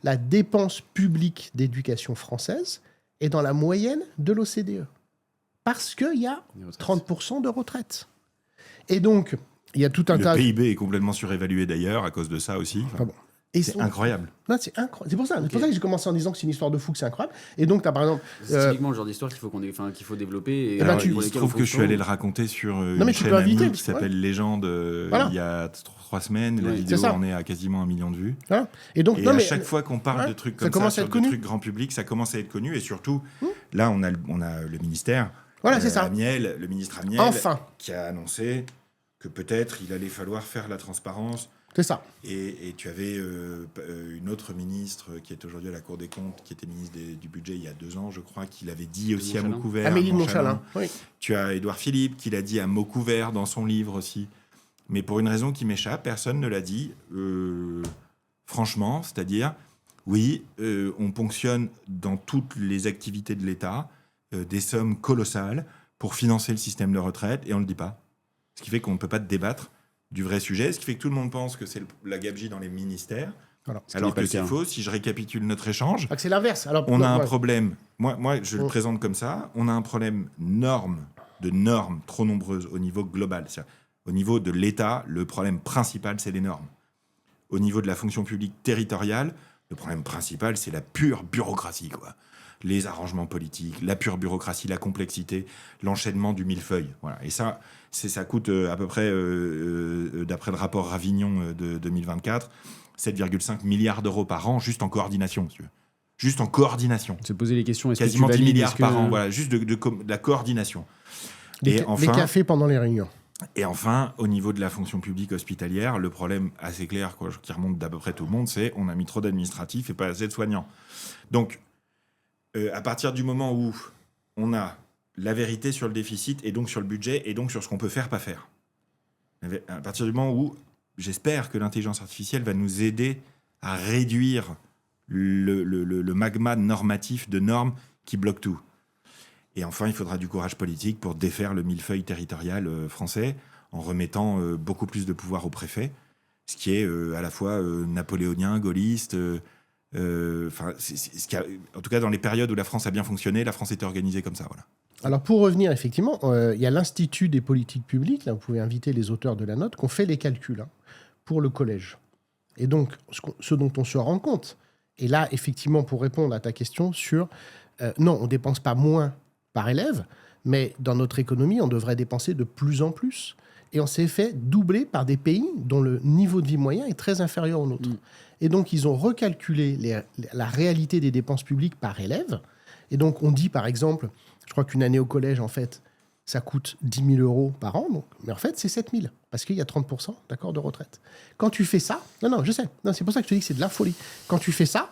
la dépense publique d'éducation française est dans la moyenne de l'OCDE. Parce qu'il y a 30% de retraite. Et donc, il y a tout un tas... Le PIB est complètement surévalué d'ailleurs, à cause de ça aussi. Enfin, bon. C'est incroyable. Non, c'est incroyable. C'est pour ça que j'ai commencé en disant que c'est une histoire de fou, que c'est incroyable. Et donc, tu as par exemple... C'est typiquement le genre d'histoire qu'il faut développer. Et alors, il se trouve que je suis allé le raconter sur une chaîne amie qui s'appelle Légende il y a 3 semaines. La vidéo en est à quasiment 1 million de vues. Voilà. Et donc, à chaque fois qu'on parle de trucs comme ça, sur des trucs grand public, ça commence à être connu. Et surtout, là, on a le ministère... Voilà, c'est ça. Le ministre Amiel, qui a annoncé que peut-être il allait falloir faire la transparence. C'est ça. Et tu avais une autre ministre qui est aujourd'hui à la Cour des comptes, qui était ministre du budget il y a 2 ans, je crois, qui l'avait dit aussi à mot couvert. Amélie de Montchalin. Oui. Tu as Édouard Philippe qui l'a dit à mot couvert dans son livre aussi. Mais pour une raison qui m'échappe, personne ne l'a dit franchement, c'est-à-dire, oui, on ponctionne dans toutes les activités de l'État des sommes colossales pour financer le système de retraite, et on ne le dit pas. Ce qui fait qu'on ne peut pas débattre du vrai sujet, ce qui fait que tout le monde pense que c'est la gabegie dans les ministères, alors que c'est faux. Si je récapitule notre échange, c'est l'inverse. Alors, on a un problème, moi je le présente comme ça, on a un problème de normes trop nombreuses au niveau global. Au niveau de l'État, le problème principal, c'est les normes. Au niveau de la fonction publique territoriale, le problème principal, c'est la pure bureaucratie, quoi. Les arrangements politiques, la pure bureaucratie, la complexité, l'enchaînement du millefeuille. Voilà. Et ça coûte à peu près, d'après le rapport Ravignon de 2024, 7,5 milliards d'euros par an, juste en coordination, monsieur. Juste en coordination. Se poser les questions, est-ce quasiment que tu valides, 10 milliards par an, voilà, juste de la coordination. Les cafés pendant les réunions. Et enfin, au niveau de la fonction publique hospitalière, le problème assez clair, quoi, qui remonte d'à peu près tout le monde, c'est on a mis trop d'administratifs et pas assez de soignants. Donc, à partir du moment où on a la vérité sur le déficit et donc sur le budget et donc sur ce qu'on peut faire, pas faire, à partir du moment où j'espère que l'intelligence artificielle va nous aider à réduire le magma normatif de normes qui bloque tout. Et enfin, il faudra du courage politique pour défaire le millefeuille territorial français en remettant beaucoup plus de pouvoir au préfet, ce qui est à la fois napoléonien, gaulliste... en tout cas, dans les périodes où la France a bien fonctionné, la France était organisée comme ça. Voilà. Alors, pour revenir, effectivement, il y a l'Institut des politiques publiques, là, vous pouvez inviter les auteurs de la note, qui ont fait les calculs pour le collège. Et donc, ce dont on se rend compte, et là, effectivement, pour répondre à ta question sur... non, on ne dépense pas moins par élève, mais dans notre économie, on devrait dépenser de plus en plus. Et on s'est fait doubler par des pays dont le niveau de vie moyen est très inférieur au nôtre. Et donc, ils ont recalculé la réalité des dépenses publiques par élève. Et donc, on dit, par exemple, je crois qu'une année au collège, en fait, ça coûte 10 000 euros par an. Donc, mais en fait, c'est 7 000, parce qu'il y a 30% de retraite. Quand tu fais ça... Non, je sais. Non, c'est pour ça que je te dis que c'est de la folie. Quand tu fais ça,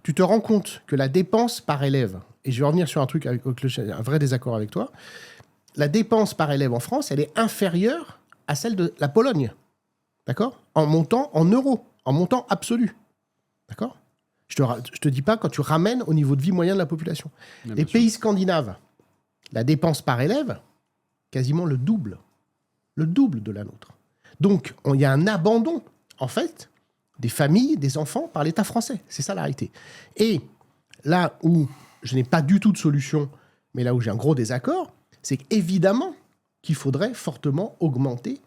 tu te rends compte que la dépense par élève... Et je vais revenir sur un truc avec un vrai désaccord avec toi. La dépense par élève en France, elle est inférieure à celle de la Pologne. D'accord ? En montant en euros, en montant absolu. D'accord ? Je te dis pas quand tu ramènes au niveau de vie moyen de la population. Les pays scandinaves, la dépense par élève, quasiment le double. Le double de la nôtre. Donc, il y a un abandon, en fait, des familles, des enfants par l'État français. C'est ça la réalité. Et là où je n'ai pas du tout de solution, mais là où j'ai un gros désaccord, c'est qu'évidemment qu'il faudrait fortement augmenter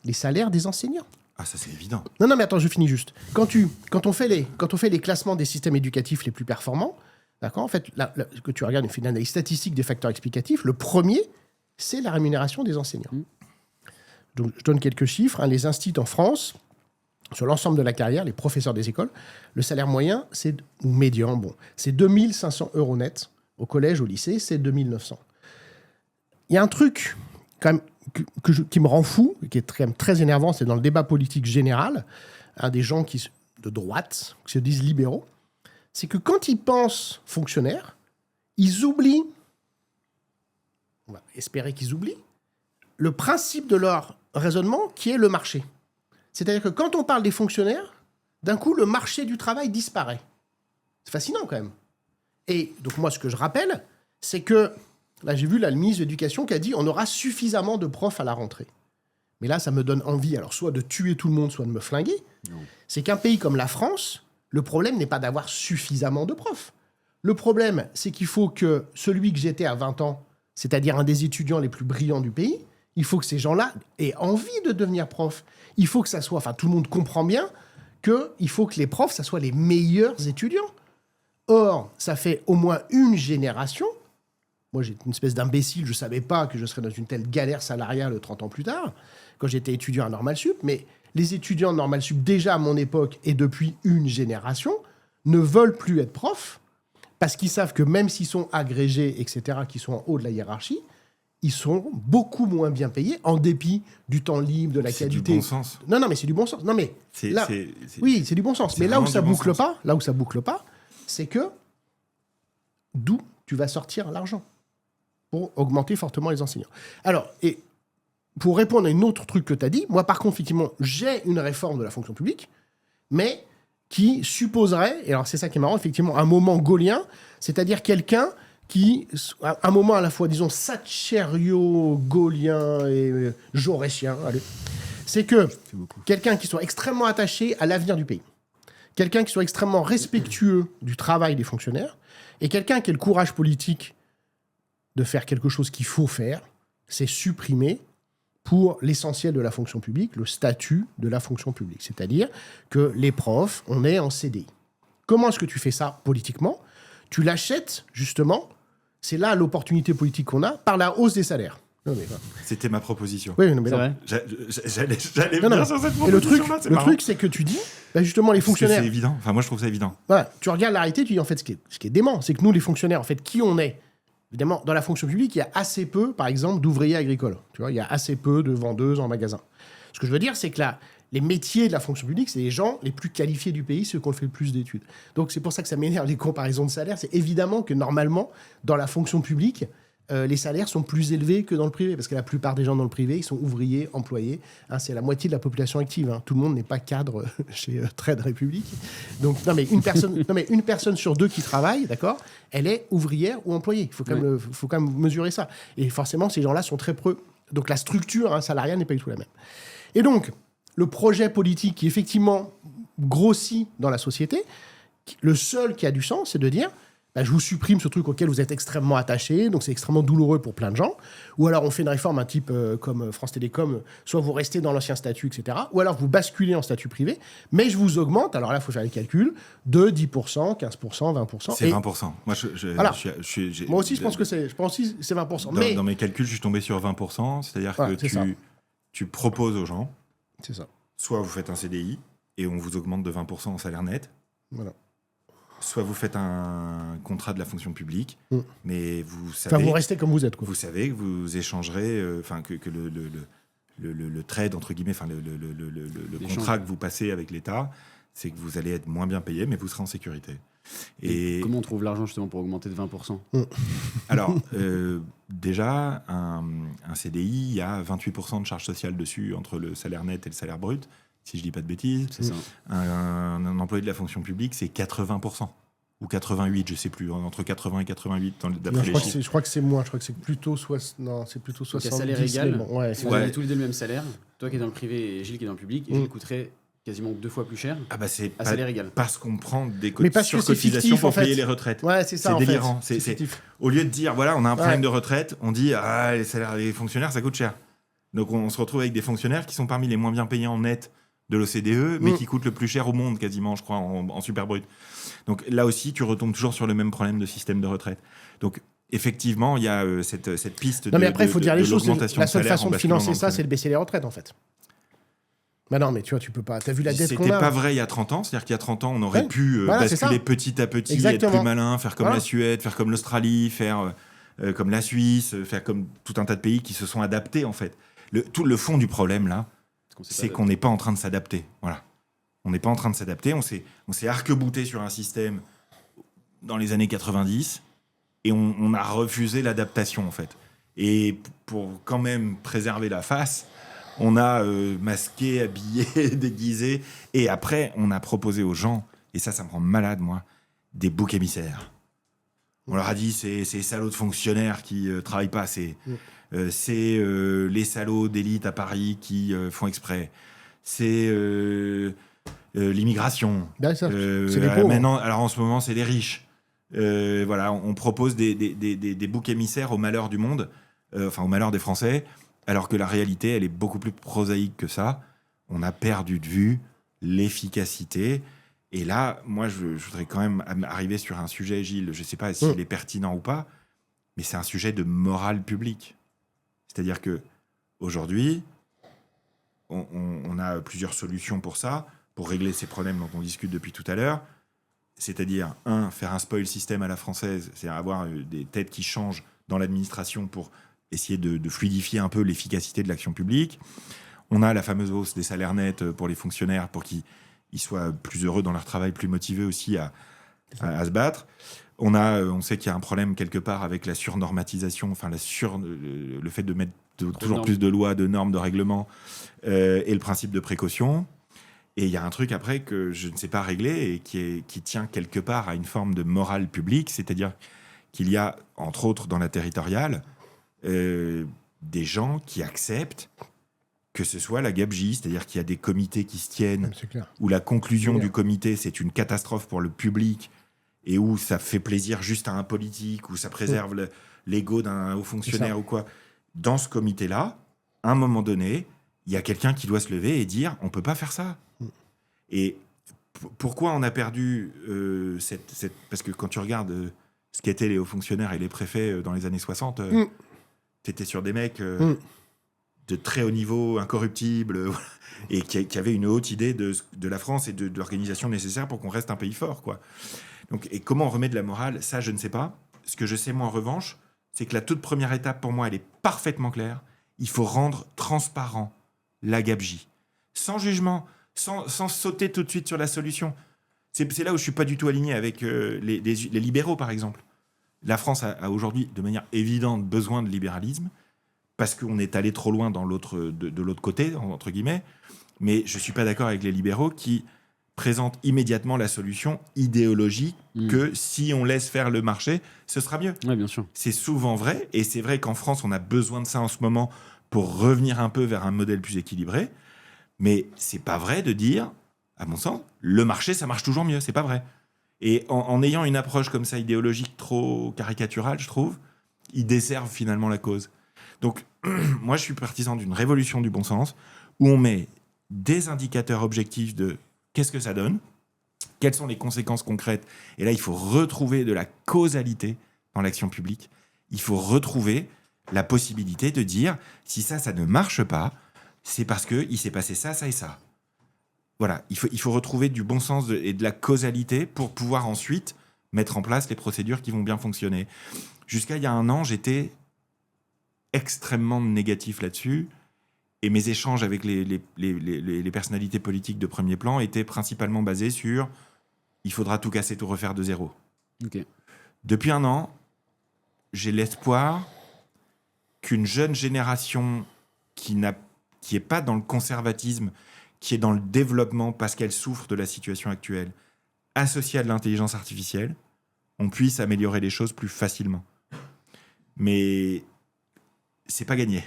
les salaires des enseignants. Ah, ça c'est évident. Non, mais attends, je finis juste. Quand on fait les classements des systèmes éducatifs les plus performants, D'accord ? En fait, que tu regardes une analyse statistique des facteurs explicatifs, le premier, c'est la rémunération des enseignants. Donc, je donne quelques chiffres. Les instituts en France, sur l'ensemble de la carrière, les professeurs des écoles, le salaire moyen, ou médian, c'est 2 500 € net. Au collège, au lycée, c'est 2 900. Il y a un truc quand même qui me rend fou, qui est quand même très énervant, c'est dans le débat politique général, des gens de droite, qui se disent libéraux, c'est que quand ils pensent fonctionnaires, ils oublient, on va espérer qu'ils oublient, le principe de leur raisonnement qui est le marché. C'est-à-dire que quand on parle des fonctionnaires, d'un coup, le marché du travail disparaît. C'est fascinant quand même. Et donc moi, ce que je rappelle, c'est que, là j'ai vu le ministre de l'Éducation qui a dit on aura suffisamment de profs à la rentrée. Mais là, ça me donne envie, alors soit de tuer tout le monde, soit de me flinguer. Non. C'est qu'un pays comme la France, le problème n'est pas d'avoir suffisamment de profs. Le problème, c'est qu'il faut que celui que j'étais à 20 ans, c'est-à-dire un des étudiants les plus brillants du pays, il faut que ces gens-là aient envie de devenir prof. Il faut que ça soit... Enfin, tout le monde comprend bien qu'il faut que les profs, ça soit les meilleurs étudiants. Or, ça fait au moins une génération. Moi, j'étais une espèce d'imbécile. Je ne savais pas que je serais dans une telle galère salariale 30 ans plus tard, quand j'étais étudiant à Normal Sup. Mais les étudiants de Normal Sup, déjà à mon époque et depuis une génération, ne veulent plus être profs parce qu'ils savent que même s'ils sont agrégés, etc., qui sont en haut de la hiérarchie, ils sont beaucoup moins bien payés en dépit du temps libre, de la qualité. C'est du bon sens. Non, mais c'est du bon sens. Non, mais oui, c'est du bon sens. Mais là où ça boucle pas, c'est que d'où tu vas sortir l'argent pour augmenter fortement les enseignants. Alors, et pour répondre à un autre truc que tu as dit, moi, par contre, effectivement, j'ai une réforme de la fonction publique, mais qui supposerait, et alors c'est ça qui est marrant, effectivement, un moment gaulien, c'est-à-dire quelqu'un qui, à un moment à la fois, disons, satchério-gaulien et jaurétien, allez, c'est que quelqu'un qui soit extrêmement attaché à l'avenir du pays, quelqu'un qui soit extrêmement respectueux du travail des fonctionnaires, et quelqu'un qui ait le courage politique de faire quelque chose qu'il faut faire, c'est supprimer pour l'essentiel de la fonction publique, le statut de la fonction publique. C'est-à-dire que les profs, on est en CDI. Comment est-ce que tu fais ça politiquement ? Tu l'achètes, justement, c'est là l'opportunité politique qu'on a, par la hausse des salaires. Non, mais, c'était ma proposition. Oui, non, mais c'est non. J'allais venir sur cette proposition-là. Et le truc, c'est que tu dis, bah justement, les fonctionnaires... C'est évident. Enfin, moi, je trouve ça évident. Voilà, tu regardes la réalité, tu dis, en fait, ce qui est dément, c'est que nous, les fonctionnaires, en fait, qui on est ? Évidemment, dans la fonction publique, il y a assez peu, par exemple, d'ouvriers agricoles. Tu vois, il y a assez peu de vendeuses en magasin. Ce que je veux dire, c'est que les métiers de la fonction publique, c'est les gens les plus qualifiés du pays, ceux qui ont fait le plus d'études. Donc, c'est pour ça que ça m'énerve les comparaisons de salaire. C'est évidemment que, normalement, dans la fonction publique, les salaires sont plus élevés que dans le privé, parce que la plupart des gens dans le privé, ils sont ouvriers, employés. C'est la moitié de la population active. Tout le monde n'est pas cadre chez Trade Republic. Donc, une personne sur deux qui travaille, d'accord, elle est ouvrière ou employée. Il faut quand même mesurer ça. Et forcément, ces gens-là sont très preux. Donc, la structure salariale n'est pas du tout la même. Et donc, le projet politique qui, effectivement, grossit dans la société, le seul qui a du sens, c'est de dire... je vous supprime ce truc auquel vous êtes extrêmement attaché, donc c'est extrêmement douloureux pour plein de gens. Ou alors on fait une réforme un type comme France Télécom, soit vous restez dans l'ancien statut, etc. Ou alors vous basculez en statut privé, mais je vous augmente, alors là il faut faire les calculs, de 10%, 15%, 20%. C'est 20%. Moi, voilà. Moi aussi je pense que c'est 20%. Dans mes calculs, je suis tombé sur 20%, c'est-à-dire que tu proposes aux gens, c'est ça. Soit vous faites un CDI et on vous augmente de 20% en salaire net. Voilà. Soit vous faites un contrat de la fonction publique, mais vous savez... Enfin, vous restez comme vous êtes, quoi. Vous savez que vous échangerez... que le trade, entre guillemets, le contrat que vous passez avec l'État, c'est que vous allez être moins bien payé, mais vous serez en sécurité. Et comment on trouve l'argent, justement, pour augmenter de 20% Alors, déjà, un CDI, il y a 28% de charges sociales dessus, entre le salaire net et le salaire brut. Si je dis pas de bêtises, c'est ça. Un employé de la fonction publique, c'est 80%. Ou 88, je sais plus, entre 80 et 88 d'après les chiffres. Je crois que c'est moins, je crois que c'est plutôt 70. Salaire égal, si vous avez tous les deux le même salaire, toi qui es dans le privé et Gilles qui est dans le public, Gilles coûterait quasiment 2 fois plus cher c'est à salaire égal. Parce qu'on prend des surcotisations pour payer les retraites. Ouais, c'est ça, c'est délirant. Au lieu de dire, voilà, on a un problème de retraite, on dit, les salaires des fonctionnaires, ça coûte cher. Donc on se retrouve avec des fonctionnaires qui sont parmi les moins bien payés en net de l'OCDE, mais qui coûte le plus cher au monde quasiment, je crois, en super brut. Donc là aussi, tu retombes toujours sur le même problème de système de retraite. Donc effectivement, il y a cette piste non, mais après, il faut dire les choses. l'augmentation La de seule salaire façon en de financer basculant dans ça, le c'est de baisser les retraites, en fait. Bah non, mais tu vois, tu peux pas. T'as vu la dette qu'on a. C'était pas vrai il y a 30 ans. C'est-à-dire qu'il y a 30 ans, on aurait pu basculer petit à petit, Exactement. être plus malin, faire comme la Suède, faire comme l'Australie, faire comme la Suisse, faire comme tout un tas de pays qui se sont adaptés, en fait. Tout le fond du problème, là, c'est qu'on n'est pas en train de s'adapter. Voilà. On n'est pas en train de s'adapter. On s'est arc-bouté sur un système dans les années 90 et on a refusé l'adaptation, en fait. Et pour quand même préserver la face, on a masqué, habillé, déguisé. Et après, on a proposé aux gens, et ça me rend malade, moi, des boucs émissaires. On leur a dit, c'est ces salauds de fonctionnaires qui travaillent pas. C'est les salauds d'élite à Paris qui font exprès. C'est l'immigration. C'est les pauvres. Maintenant, alors en ce moment, c'est les riches. Voilà, on propose des boucs émissaires au malheur du monde, au malheur des Français, alors que la réalité, elle est beaucoup plus prosaïque que ça. On a perdu de vue l'efficacité. Et là, moi, je voudrais quand même arriver sur un sujet, Gilles, je ne sais pas s'il est pertinent ou pas, mais c'est un sujet de morale publique. C'est-à-dire que aujourd'hui, on a plusieurs solutions pour ça, pour régler ces problèmes dont on discute depuis tout à l'heure. C'est-à-dire, faire un spoil système à la française, c'est-à-dire avoir des têtes qui changent dans l'administration pour essayer de fluidifier un peu l'efficacité de l'action publique. On a la fameuse hausse des salaires nets pour les fonctionnaires, pour qu'ils soient plus heureux dans leur travail, plus motivés aussi à se battre. On sait qu'il y a un problème quelque part avec la surnormatisation, le fait de mettre toujours plus de lois, de normes, de règlements, et le principe de précaution. Et il y a un truc après que je ne sais pas régler et qui tient quelque part à une forme de morale publique, c'est-à-dire qu'il y a, entre autres dans la territoriale, des gens qui acceptent que ce soit la gabegie, c'est-à-dire qu'il y a des comités qui se tiennent, où la conclusion du comité, c'est une catastrophe pour le public, et où ça fait plaisir juste à un politique, où ça préserve l'ego d'un haut fonctionnaire ou quoi. Dans ce comité-là, à un moment donné, il y a quelqu'un qui doit se lever et dire « on ne peut pas faire ça ». Et pourquoi on a perdu parce que quand tu regardes ce qu'étaient les hauts fonctionnaires et les préfets dans les années 60, t'étais sur des mecs de très haut niveau, incorruptibles, et qui avaient une haute idée de la France et de l'organisation nécessaire pour qu'on reste un pays fort, quoi. Donc, et comment on remet de la morale, ça, je ne sais pas. Ce que je sais, moi, en revanche, c'est que la toute première étape, pour moi, elle est parfaitement claire. Il faut rendre transparent la gabegie. Sans jugement, sans sauter tout de suite sur la solution. C'est là où je ne suis pas du tout aligné avec les libéraux, par exemple. La France a aujourd'hui, de manière évidente, besoin de libéralisme, parce qu'on est allé trop loin de l'autre côté, entre guillemets. Mais je ne suis pas d'accord avec les libéraux qui présentent immédiatement la solution idéologique que si on laisse faire le marché, ce sera mieux. Oui, bien sûr. C'est souvent vrai, et c'est vrai qu'en France, on a besoin de ça en ce moment pour revenir un peu vers un modèle plus équilibré. Mais c'est pas vrai de dire, à mon sens, le marché, ça marche toujours mieux. C'est pas vrai. Et en ayant une approche comme ça idéologique trop caricaturale, je trouve, ils desservent finalement la cause. Donc, moi, je suis partisan d'une révolution du bon sens où on met des indicateurs objectifs de qu'est-ce que ça donne, quelles sont les conséquences concrètes. Et là, il faut retrouver de la causalité dans l'action publique. Il faut retrouver la possibilité de dire si ça ne marche pas, c'est parce qu'il s'est passé ça, ça et ça. Voilà, il faut retrouver du bon sens et de la causalité pour pouvoir ensuite mettre en place les procédures qui vont bien fonctionner. Jusqu'à il y a un an, j'étais extrêmement négatif là-dessus, et mes échanges avec les personnalités politiques de premier plan étaient principalement basés sur « il faudra tout casser, tout refaire de zéro ». Okay. Depuis un an, j'ai l'espoir qu'une jeune génération qui est pas dans le conservatisme, qui est dans le développement parce qu'elle souffre de la situation actuelle, associée à de l'intelligence artificielle, on puisse améliorer les choses plus facilement. Mais c'est pas gagné.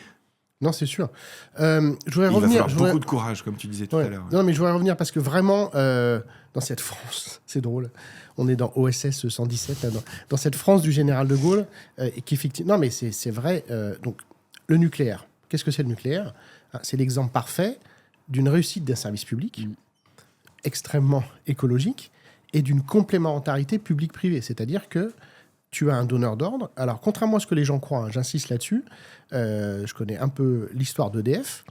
Non, c'est sûr. Je voudrais revenir. Il va falloir beaucoup de courage, comme tu disais tout à l'heure. Non, mais je voudrais revenir parce que vraiment, dans cette France, c'est drôle. On est dans OSS 117, là, dans cette France du général de Gaulle, et qu'effectivement, non, mais c'est vrai. Donc, le nucléaire. Qu'est-ce que c'est le nucléaire ? C'est l'exemple parfait d'une réussite d'un service public extrêmement écologique et d'une complémentarité publique-privée. C'est-à-dire que tu as un donneur d'ordre. Alors, contrairement à ce que les gens croient, j'insiste là-dessus, je connais un peu l'histoire d'EDF,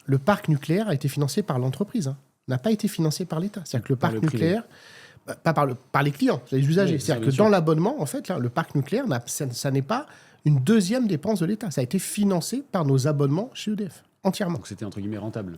le parc nucléaire a été financé par l'entreprise, n'a pas été financé par l'État. C'est-à-dire que le parc nucléaire, pas par les clients, les usagers. C'est-à-dire que dans l'abonnement, en fait, là, le parc nucléaire, ça n'est pas une deuxième dépense de l'État. Ça a été financé par nos abonnements chez EDF, entièrement. Donc c'était entre guillemets rentable.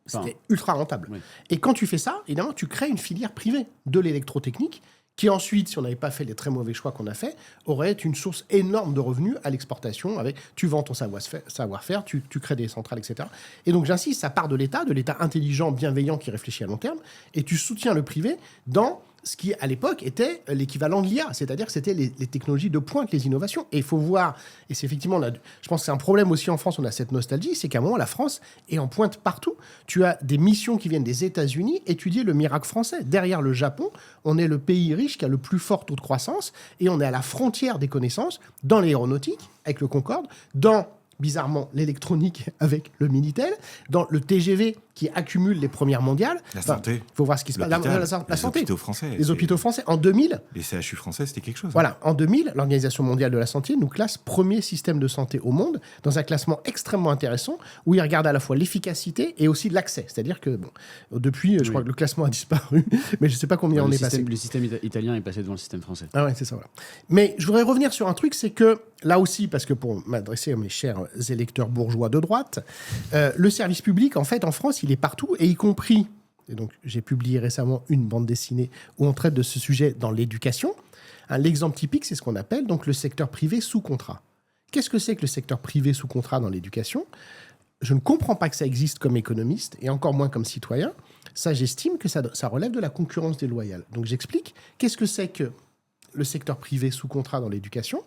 C'était ultra rentable. Oui. Et quand tu fais ça, évidemment, tu crées une filière privée de l'électrotechnique qui ensuite, si on n'avait pas fait les très mauvais choix qu'on a fait, aurait été une source énorme de revenus à l'exportation. Tu vends ton savoir-faire, tu crées des centrales, etc. Et donc, j'insiste, ça part de l'État intelligent, bienveillant, qui réfléchit à long terme, et tu soutiens le privé dans ce qui, à l'époque, était l'équivalent de l'IA, c'est-à-dire que c'était les technologies de pointe, les innovations. Et il faut voir, et c'est effectivement, je pense que c'est un problème aussi en France, on a cette nostalgie, c'est qu'à un moment, la France est en pointe partout. Tu as des missions qui viennent des États-Unis étudier le miracle français. Derrière le Japon, on est le pays riche qui a le plus fort taux de croissance, et on est à la frontière des connaissances, dans l'aéronautique, avec le Concorde, dans bizarrement l'électronique avec le Minitel, dans le TGV qui accumule les premières mondiales. La santé. Il faut voir ce qui se passe. La santé. Les hôpitaux français. Les hôpitaux français. En 2000... Les CHU français, c'était quelque chose. Voilà. En 2000, l'Organisation mondiale de la santé nous classe premier système de santé au monde dans un classement extrêmement intéressant où il regarde à la fois l'efficacité et aussi l'accès. C'est-à-dire que, depuis, je crois que le classement a disparu, mais je ne sais pas combien on est passé. Le système italien est passé devant le système français. Ah ouais, c'est ça, voilà. Mais je voudrais revenir sur un truc, c'est que, là aussi, parce que pour m'adresser à mes chers électeurs bourgeois de droite, le service public, en fait, en France, il est partout, et y compris, et donc j'ai publié récemment une bande dessinée où on traite de ce sujet dans l'éducation. L'exemple typique, c'est ce qu'on appelle donc le secteur privé sous contrat. Qu'est-ce que c'est que le secteur privé sous contrat dans l'éducation ? Je ne comprends pas que ça existe comme économiste, et encore moins comme citoyen. Ça, j'estime que ça relève de la concurrence déloyale. Donc j'explique. Qu'est-ce que c'est que le secteur privé sous contrat dans l'éducation ?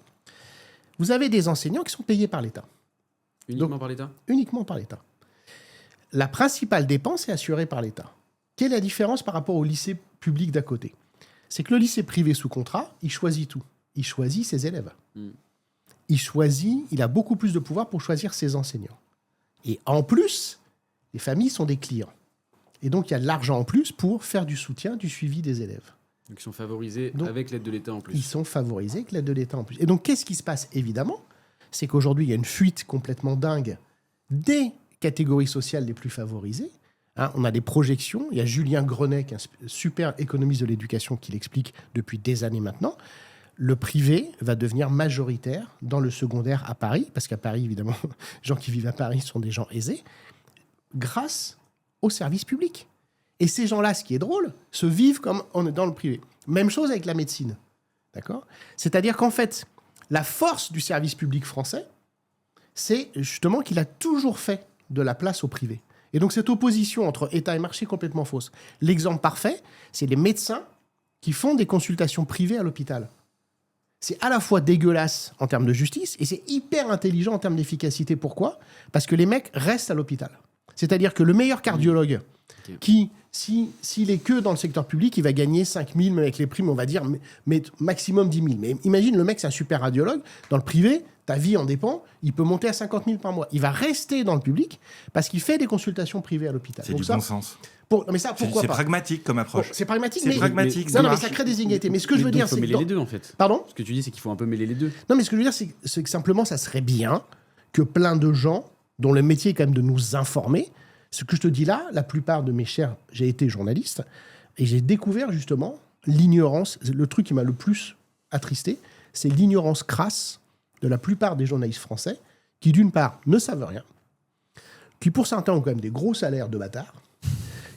Vous avez des enseignants qui sont payés par l'État. Uniquement par l'État ? Uniquement par l'État. La principale dépense est assurée par l'État. Quelle est la différence par rapport au lycée public d'à côté ? C'est que le lycée privé sous contrat, il choisit tout. Il choisit ses élèves. Il a beaucoup plus de pouvoir pour choisir ses enseignants. Et en plus, les familles sont des clients. Et donc, il y a de l'argent en plus pour faire du soutien, du suivi des élèves. Donc, ils sont favorisés avec l'aide de l'État en plus. Ils sont favorisés avec l'aide de l'État en plus. Et donc, qu'est-ce qui se passe, évidemment ? C'est qu'aujourd'hui, il y a une fuite complètement dingue des catégories sociales les plus favorisées. On a des projections. Il y a Julien Grenet, qui est un super économiste de l'éducation, qui l'explique depuis des années maintenant. Le privé va devenir majoritaire dans le secondaire à Paris, parce qu'à Paris, évidemment, les gens qui vivent à Paris sont des gens aisés, grâce au service public. Et ces gens-là, ce qui est drôle, se vivent comme on est dans le privé. Même chose avec la médecine. D'accord ? C'est-à-dire qu'en fait, la force du service public français, c'est justement qu'il a toujours fait de la place au privé. Et donc cette opposition entre État et marché est complètement fausse. L'exemple parfait, c'est les médecins qui font des consultations privées à l'hôpital. C'est à la fois dégueulasse en termes de justice et c'est hyper intelligent en termes d'efficacité. Pourquoi ? Parce que les mecs restent à l'hôpital. C'est-à-dire que le meilleur cardiologue qui, s'il est que dans le secteur public, il va gagner 5 000, mais avec les primes, on va dire mais maximum 10 000. Mais imagine, le mec, c'est un super radiologue. Dans le privé, ta vie en dépend, il peut monter à 50 000 par mois. Il va rester dans le public parce qu'il fait des consultations privées à l'hôpital. C'est donc du bon sens. Mais ça, pourquoi c'est pas ? pragmatique comme approche. C'est pragmatique, c'est pragmatique. Non, mais ça crée des inégalités. Mais ce que je veux dire, c'est qu'il faut mêler les deux, en fait. Pardon ? Ce que tu dis, c'est qu'il faut un peu mêler les deux. Non, mais ce que je veux dire, c'est que simplement, ça serait bien que plein de gens, dont le métier est quand même de nous informer, ce que je te dis là, la plupart de mes chers... J'ai été journaliste et j'ai découvert justement l'ignorance. Le truc qui m'a le plus attristé, c'est l'ignorance crasse de la plupart des journalistes français qui, d'une part, ne savent rien, qui, pour certains, ont quand même des gros salaires de bâtards,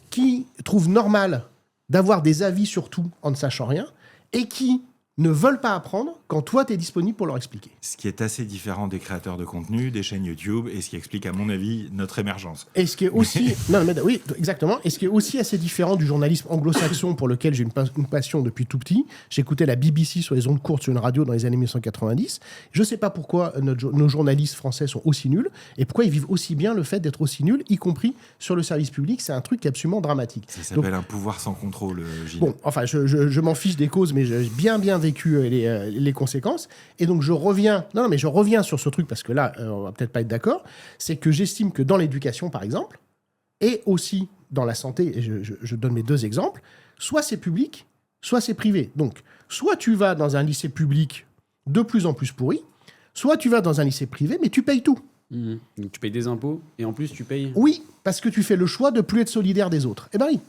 qui trouvent normal d'avoir des avis sur tout en ne sachant rien et qui ne veulent pas apprendre quand toi, tu es disponible pour leur expliquer. Ce qui est assez différent des créateurs de contenu, des chaînes YouTube, et ce qui explique, à mon avis, notre émergence. Et ce qui est aussi... oui, exactement. Et ce qui est aussi assez différent du journalisme anglo-saxon pour lequel j'ai une passion depuis tout petit. J'écoutais la BBC sur les ondes courtes sur une radio dans les années 1990. Je ne sais pas pourquoi nos journalistes français sont aussi nuls et pourquoi ils vivent aussi bien le fait d'être aussi nuls, y compris sur le service public. C'est un truc absolument dramatique. Ça s'appelle un pouvoir sans contrôle, Gilles. Bon, enfin, je m'en fiche des causes, mais j'ai bien vécu les conséquences. Et donc, je reviens sur ce truc, parce que là, on va peut-être pas être d'accord, c'est que j'estime que dans l'éducation, par exemple, et aussi dans la santé, et je donne mes 2 exemples, soit c'est public, soit c'est privé. Donc, soit tu vas dans un lycée public de plus en plus pourri, soit tu vas dans un lycée privé, mais tu payes tout. Donc tu payes des impôts et en plus tu payes... Oui, parce que tu fais le choix de plus être solidaire des autres. Eh ben oui.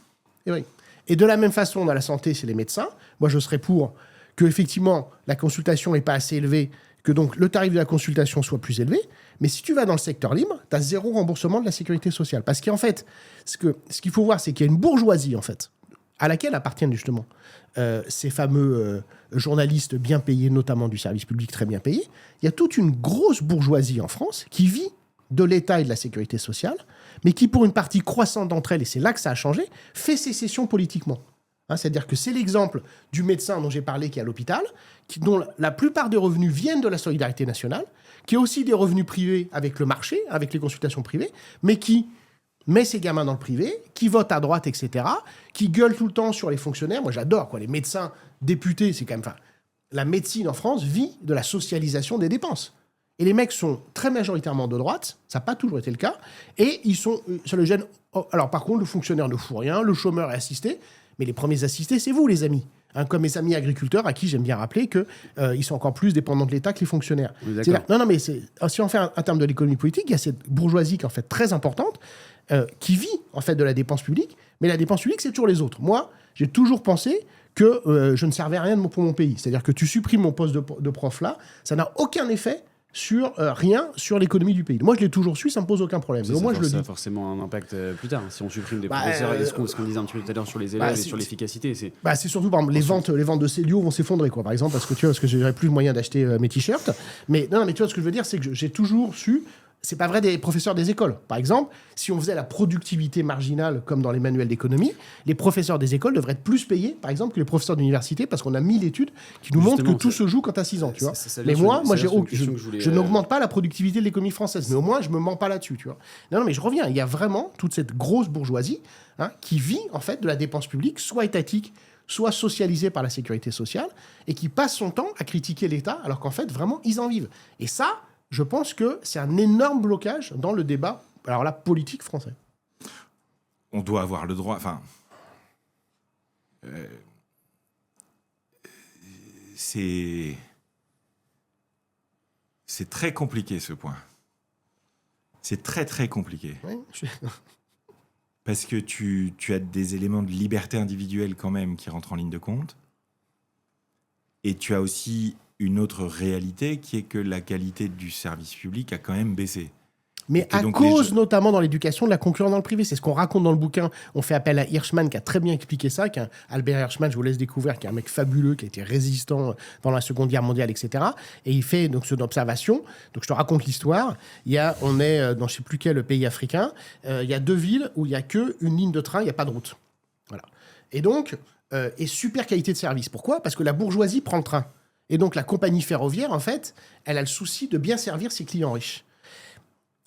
Eh oui. Et de la même façon, dans la santé, c'est les médecins. Moi, je serais pour que, effectivement, la consultation n'est pas assez élevée, que donc le tarif de la consultation soit plus élevé. Mais si tu vas dans le secteur libre, tu as 0 remboursement de la sécurité sociale. Parce qu'en fait, ce qu'il faut voir, c'est qu'il y a une bourgeoisie, en fait, à laquelle appartiennent justement ces fameux journalistes bien payés, notamment du service public très bien payés. Il y a toute une grosse bourgeoisie en France qui vit de l'État et de la sécurité sociale, mais qui, pour une partie croissante d'entre elles, et c'est là que ça a changé, fait sécession politiquement. Hein, c'est-à-dire que c'est l'exemple du médecin dont j'ai parlé qui est à l'hôpital, dont la plupart des revenus viennent de la solidarité nationale, qui a aussi des revenus privés avec le marché, avec les consultations privées, mais qui met ses gamins dans le privé, qui vote à droite, etc., qui gueule tout le temps sur les fonctionnaires. Moi, j'adore, quoi. Les médecins, députés, c'est quand même... La médecine en France vit de la socialisation des dépenses. Et les mecs sont très majoritairement de droite, ça n'a pas toujours été le cas, et ça le gêne. Alors par contre, le fonctionnaire ne fout rien, le chômeur est assisté, mais les premiers assistés, c'est vous, les amis. Hein, comme mes amis agriculteurs, à qui j'aime bien rappeler qu'ils sont encore plus dépendants de l'État que les fonctionnaires. Oui, non, mais si on fait un terme de l'économie politique, il y a cette bourgeoisie qui est en fait très importante, qui vit en fait de la dépense publique, mais la dépense publique, c'est toujours les autres. Moi, j'ai toujours pensé que je ne servais à rien pour mon pays. C'est-à-dire que tu supprimes mon poste de prof là, ça n'a aucun effet sur rien sur l'économie du pays. Moi, je l'ai toujours su, ça me pose aucun problème. Mais au moins, je le dis. Ça a forcément un impact plus tard. Si on supprime des professeurs, et ce qu'on disait un petit peu tout à l'heure sur les élèves et sur l'efficacité, c'est... c'est surtout, par exemple, les ventes de Célio vont s'effondrer, quoi, par exemple, parce que j'aurais plus le moyen d'acheter mes t-shirts. Mais non, mais tu vois, ce que je veux dire, c'est que j'ai toujours su... C'est pas vrai des professeurs des écoles. Par exemple, si on faisait la productivité marginale comme dans les manuels d'économie, les professeurs des écoles devraient être plus payés, par exemple, que les professeurs d'université, parce qu'on a 1000 études qui nous montrent que tout se joue quand tu as 6 ans. Tu vois. Mais moi je n'augmente pas la productivité de l'économie française. Mais au moins, je me mens pas là-dessus. Tu vois. Non, mais je reviens. Il y a vraiment toute cette grosse bourgeoisie qui vit en fait de la dépense publique, soit étatique, soit socialisée par la sécurité sociale, et qui passe son temps à critiquer l'État, alors qu'en fait, vraiment, ils en vivent. Et ça... Je pense que c'est un énorme blocage dans le débat, alors là, politique français. On doit avoir le droit... Enfin... c'est très compliqué, ce point. C'est très, très compliqué. Oui, Parce que tu as des éléments de liberté individuelle quand même qui rentrent en ligne de compte. Et tu as aussi... une autre réalité qui est que la qualité du service public a quand même baissé. Mais à cause, notamment dans l'éducation, de la concurrence dans le privé. C'est ce qu'on raconte dans le bouquin. On fait appel à Hirschman, qui a très bien expliqué ça. Albert Hirschman, je vous laisse découvrir, qui est un mec fabuleux, qui a été résistant pendant la Seconde Guerre mondiale, etc. Et il fait donc cette observation. Donc je te raconte l'histoire. On est dans je ne sais plus quel pays africain. Il y a 2 villes où il n'y a qu'une ligne de train, il n'y a pas de route. Voilà. Et donc, et super qualité de service. Pourquoi ? Parce que la bourgeoisie prend le train. Et donc, la compagnie ferroviaire, en fait, elle a le souci de bien servir ses clients riches.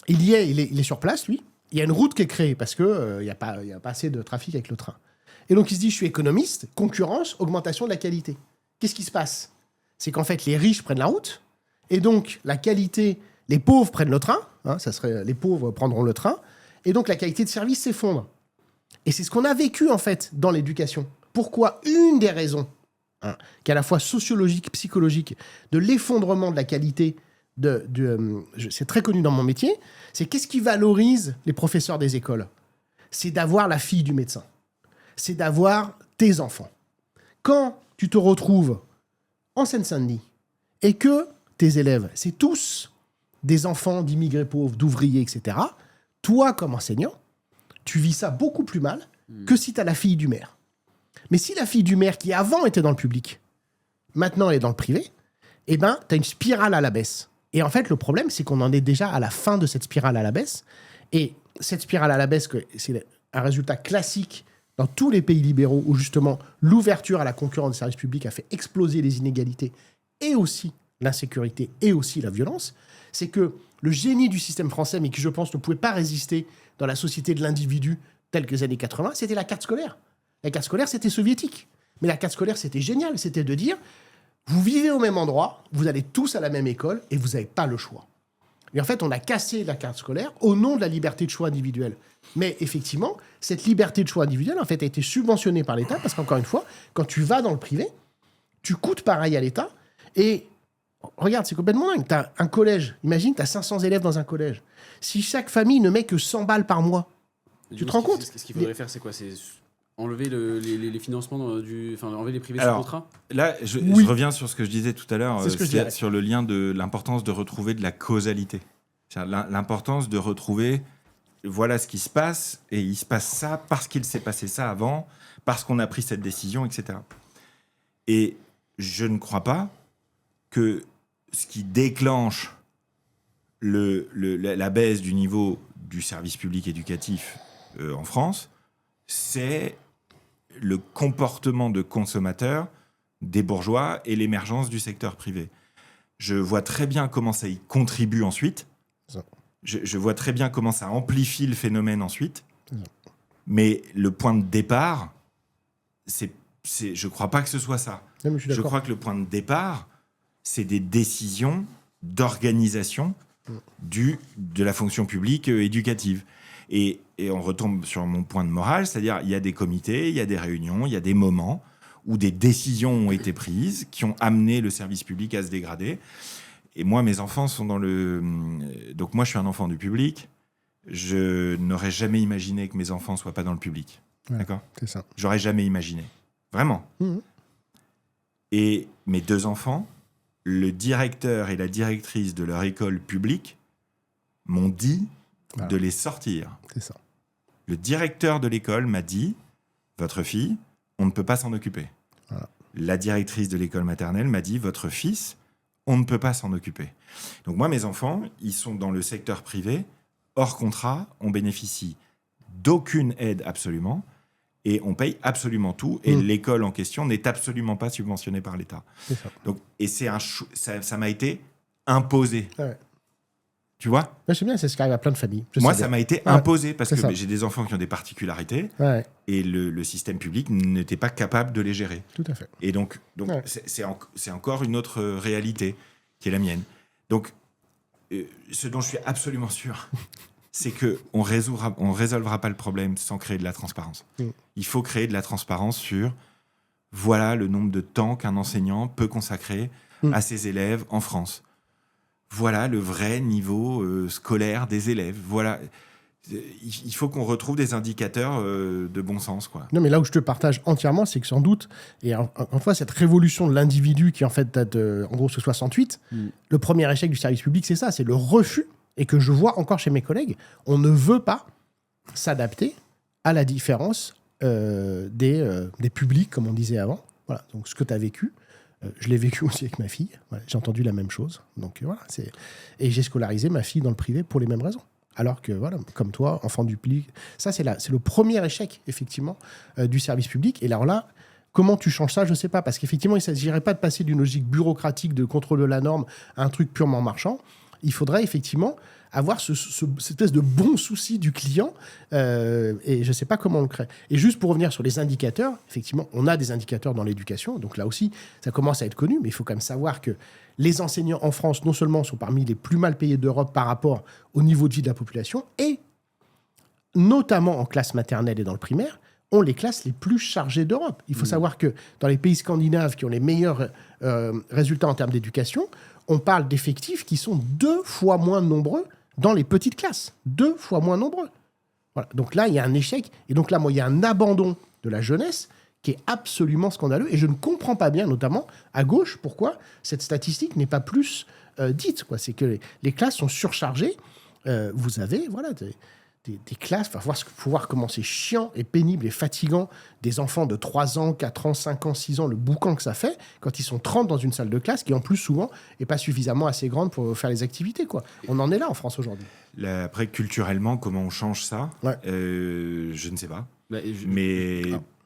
Il est sur place, lui. Il y a une route qui est créée parce qu'il n'y a pas assez de trafic avec le train. Et donc, il se dit, je suis économiste, concurrence, augmentation de la qualité. Qu'est-ce qui se passe ? C'est qu'en fait, les riches prennent la route. Et donc, la qualité, les pauvres prennent le train. Les pauvres prendront le train. Et donc, la qualité de service s'effondre. Et c'est ce qu'on a vécu, en fait, dans l'éducation. Pourquoi ? Une des raisons qui est à la fois sociologique, psychologique, de l'effondrement de la qualité, c'est très connu dans mon métier, c'est qu'est-ce qui valorise les professeurs des écoles ? C'est d'avoir la fille du médecin. C'est d'avoir tes enfants. Quand tu te retrouves en Seine-Saint-Denis et que tes élèves, c'est tous des enfants d'immigrés pauvres, d'ouvriers, etc., toi, comme enseignant, tu vis ça beaucoup plus mal que si tu as la fille du maire. Mais si la fille du maire, qui avant était dans le public, maintenant elle est dans le privé, eh ben, tu as une spirale à la baisse. Et en fait, le problème, c'est qu'on en est déjà à la fin de cette spirale à la baisse. Et cette spirale à la baisse, c'est un résultat classique dans tous les pays libéraux où justement l'ouverture à la concurrence des services publics a fait exploser les inégalités et aussi l'insécurité et aussi la violence. C'est que le génie du système français, mais qui, je pense, ne pouvait pas résister dans la société de l'individu telle que les années 80, c'était la carte scolaire. La carte scolaire, c'était soviétique. Mais la carte scolaire, c'était génial. C'était de dire, vous vivez au même endroit, vous allez tous à la même école et vous n'avez pas le choix. Et en fait, on a cassé la carte scolaire au nom de la liberté de choix individuelle. Mais effectivement, cette liberté de choix individuelle, en fait, a été subventionnée par l'État parce qu'encore une fois, quand tu vas dans le privé, tu coûtes pareil à l'État. Et regarde, c'est complètement dingue. Tu as un collège. Imagine, tu as 500 élèves dans un collège. Si chaque famille ne met que 100 balles par mois, tu te rends compte? Ce qu'il faudrait faire, c'est quoi? C'est enlever les financements, enlever les privés Alors, sous contrat? Là, je reviens sur ce que je disais tout à l'heure, C'est ce que je dirais. sur le lien de l'importance de retrouver de la causalité. C'est-à-dire l'importance de retrouver, voilà ce qui se passe, et il se passe ça parce qu'il s'est passé ça avant, parce qu'on a pris cette décision, etc. Et je ne crois pas que ce qui déclenche la baisse du niveau du service public éducatif en France, c'est le comportement de consommateur des bourgeois et l'émergence du secteur privé. Je vois très bien comment ça y contribue ensuite. Je vois très bien comment ça amplifie le phénomène ensuite. Mais le point de départ, je ne crois pas que ce soit ça. Non, mais je suis Je d'accord. crois que le point de départ, c'est des décisions d'organisation de la fonction publique éducative. Et on retombe sur mon point de morale, c'est-à-dire il y a des comités, il y a des réunions, il y a des moments où des décisions ont été prises qui ont amené le service public à se dégrader. Et moi, mes enfants sont dans le... Donc moi, je suis un enfant du public. Je n'aurais jamais imaginé que mes enfants ne soient pas dans le public. Ouais, D'accord ? c'est ça. J'aurais jamais imaginé. Vraiment. Et mes 2 enfants, le directeur et la directrice de leur école publique m'ont dit de les sortir. C'est ça. Le directeur de l'école m'a dit « Votre fille, on ne peut pas s'en occuper. Voilà. » La directrice de l'école maternelle m'a dit « Votre fils, on ne peut pas s'en occuper. » Donc moi, mes enfants, ils sont dans le secteur privé, hors contrat, on bénéficie d'aucune aide absolument, et on paye absolument tout, et l'école en question n'est absolument pas subventionnée par l'État. C'est ça. Donc, et c'est ça m'a été imposé. Ouais. Tu vois ? Ouais, c'est bien, c'est ce qui arrive à plein de familles. Je Moi, sais ça bien. m'a été imposé parce c'est que ça. j'ai des enfants qui ont des particularités Ouais, et le système public n'était pas capable de les gérer. tout à fait. Et donc Ouais. c'est encore une autre réalité qui est la mienne. Donc, ce dont je suis absolument sûr, c'est qu'on ne résolvera pas le problème sans créer de la transparence. Il faut créer de la transparence sur voilà le nombre de temps qu'un enseignant peut consacrer à ses élèves en France. Voilà le vrai niveau scolaire des élèves. Voilà. Il faut qu'on retrouve des indicateurs de bon sens, quoi. Non, mais là où je te partage entièrement, c'est que sans doute, et encore fois, cette révolution de l'individu qui en fait date en gros ce 68, le premier échec du service public, c'est ça, c'est le refus, et que je vois encore chez mes collègues, on ne veut pas s'adapter à la différence des publics, comme on disait avant. Voilà, donc ce que tu as vécu, je l'ai vécu aussi avec ma fille. Voilà, j'ai entendu la même chose. Donc voilà, et j'ai scolarisé ma fille dans le privé pour les mêmes raisons. Alors que, voilà, comme toi, enfant du public, ça, c'est le premier échec, effectivement, du service public. Et alors là, comment tu changes ça, je ne sais pas. Parce qu'effectivement, il ne s'agirait pas de passer d'une logique bureaucratique de contrôle de la norme à un truc purement marchand. Il faudrait, effectivement, avoir cette espèce de bon souci du client. Et je ne sais pas comment on le crée. Et juste pour revenir sur les indicateurs, effectivement, on a des indicateurs dans l'éducation. Donc là aussi, ça commence à être connu. Mais il faut quand même savoir que les enseignants en France, non seulement sont parmi les plus mal payés d'Europe par rapport au niveau de vie de la population, et notamment en classe maternelle et dans le primaire, ont les classes les plus chargées d'Europe. Il faut savoir que dans les pays scandinaves qui ont les meilleurs résultats en termes d'éducation, on parle d'effectifs qui sont 2 fois moins nombreux dans les petites classes. 2 fois moins nombreux. Voilà. Donc là, il y a un échec. Et donc là, moi, il y a un abandon de la jeunesse qui est absolument scandaleux. Et je ne comprends pas bien, notamment à gauche, pourquoi cette statistique n'est pas plus dite, quoi. C'est que les classes sont surchargées. Vous avez des classes, faut voir comment c'est chiant et pénible et fatigant des enfants de 3 ans, 4 ans, 5 ans, 6 ans, le boucan que ça fait, quand ils sont 30 dans une salle de classe, qui en plus souvent n'est pas suffisamment assez grande pour faire les activités, quoi. On en est là en France aujourd'hui. Après, culturellement, comment on change ça ? Ouais. Je ne sais pas. Mais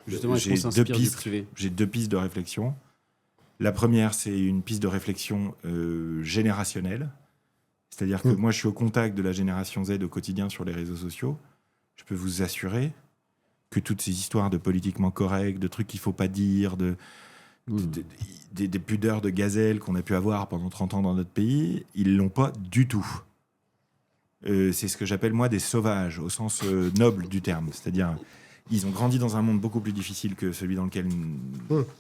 Justement, est-ce qu'on s'inspire du privé ? J'ai 2 pistes de réflexion. La première, c'est une piste de réflexion générationnelle. C'est-à-dire que moi, je suis au contact de la génération Z au quotidien sur les réseaux sociaux. Je peux vous assurer que toutes ces histoires de politiquement correct, de trucs qu'il ne faut pas dire, des pudeurs de gazelle qu'on a pu avoir pendant 30 ans dans notre pays, ils ne l'ont pas du tout. c'est ce que j'appelle moi des sauvages, au sens noble du terme. C'est-à-dire, ils ont grandi dans un monde beaucoup plus difficile que celui dans lequel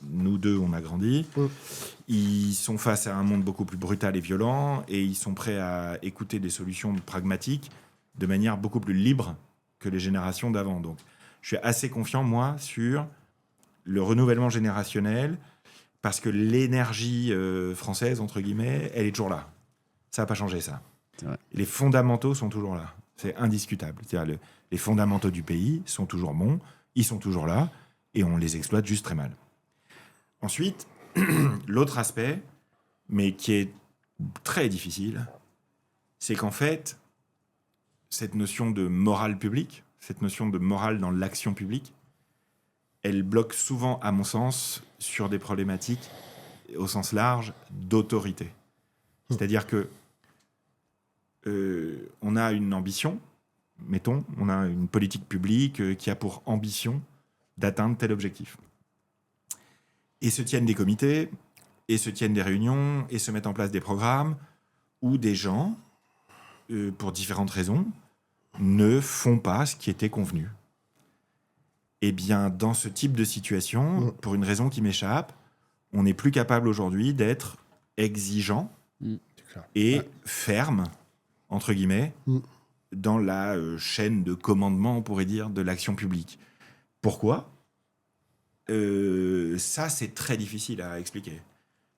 nous deux, on a grandi. Ils sont face à un monde beaucoup plus brutal et violent, et ils sont prêts à écouter des solutions pragmatiques de manière beaucoup plus libre que les générations d'avant. Donc, je suis assez confiant, moi, sur le renouvellement générationnel, parce que l'énergie française, entre guillemets, elle est toujours là. Ça n'a pas changé, ça. Les fondamentaux sont toujours là. C'est indiscutable. C'est-à-dire les fondamentaux du pays sont toujours bons, ils sont toujours là, et on les exploite juste très mal. Ensuite, l'autre aspect, mais qui est très difficile, c'est qu'en fait, cette notion de morale publique, cette notion de morale dans l'action publique, elle bloque souvent, à mon sens, sur des problématiques, au sens large, d'autorité. C'est-à-dire que on a une ambition, mettons, on a une politique publique qui a pour ambition d'atteindre tel objectif. Et se tiennent des comités, et se tiennent des réunions, et se mettent en place des programmes où des gens, pour différentes raisons, ne font pas ce qui était convenu. Eh bien, dans ce type de situation, pour une raison qui m'échappe, on n'est plus capable aujourd'hui d'être exigeant et ferme, entre guillemets, dans la chaîne de commandement, on pourrait dire, de l'action publique. Pourquoi ? Ça, c'est très difficile à expliquer.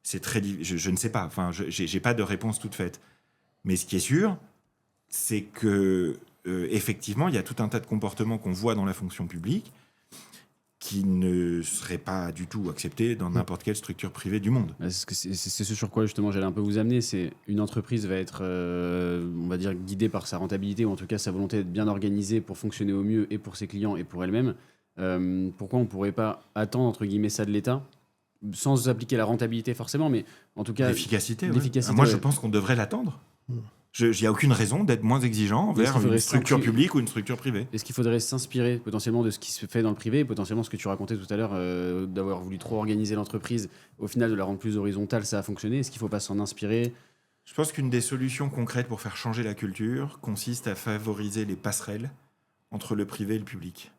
Je ne sais pas. Enfin, j'ai pas de réponse toute faite. Mais ce qui est sûr, c'est que effectivement, il y a tout un tas de comportements qu'on voit dans la fonction publique qui ne seraient pas du tout acceptés dans n'importe quelle structure privée du monde. C'est ce sur quoi justement j'allais un peu vous amener. C'est une entreprise va être, on va dire, guidée par sa rentabilité, ou en tout cas sa volonté d'être bien organisée pour fonctionner au mieux et pour ses clients et pour elle-même. Pourquoi on ne pourrait pas attendre, entre guillemets, ça de l'État, sans appliquer la rentabilité forcément, mais en tout cas l'efficacité. L'efficacité, moi, je pense qu'on devrait l'attendre. Il n'y a aucune raison d'être moins exigeant envers une structure publique ou une structure privée. Est-ce qu'il faudrait s'inspirer potentiellement de ce qui se fait dans le privé, et potentiellement ce que tu racontais tout à l'heure, d'avoir voulu trop organiser l'entreprise, au final de la rendre plus horizontale, ça a fonctionné. Est-ce qu'il ne faut pas s'en inspirer ? Je pense qu'une des solutions concrètes pour faire changer la culture consiste à favoriser les passerelles entre le privé et le public.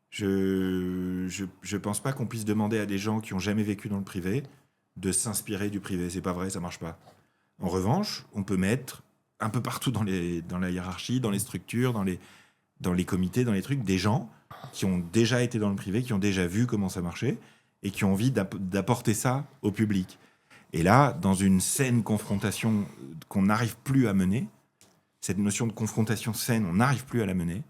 Je pense pas qu'on puisse demander à des gens qui n'ont jamais vécu dans le privé de s'inspirer du privé. C'est pas vrai, ça marche pas. En revanche, on peut mettre un peu partout dans la hiérarchie, dans les structures, dans les comités, dans les trucs, des gens qui ont déjà été dans le privé, qui ont déjà vu comment ça marchait et qui ont envie d'apporter ça au public. Et là, dans une saine confrontation qu'on n'arrive plus à mener, cette notion de confrontation saine, on n'arrive plus à la mener,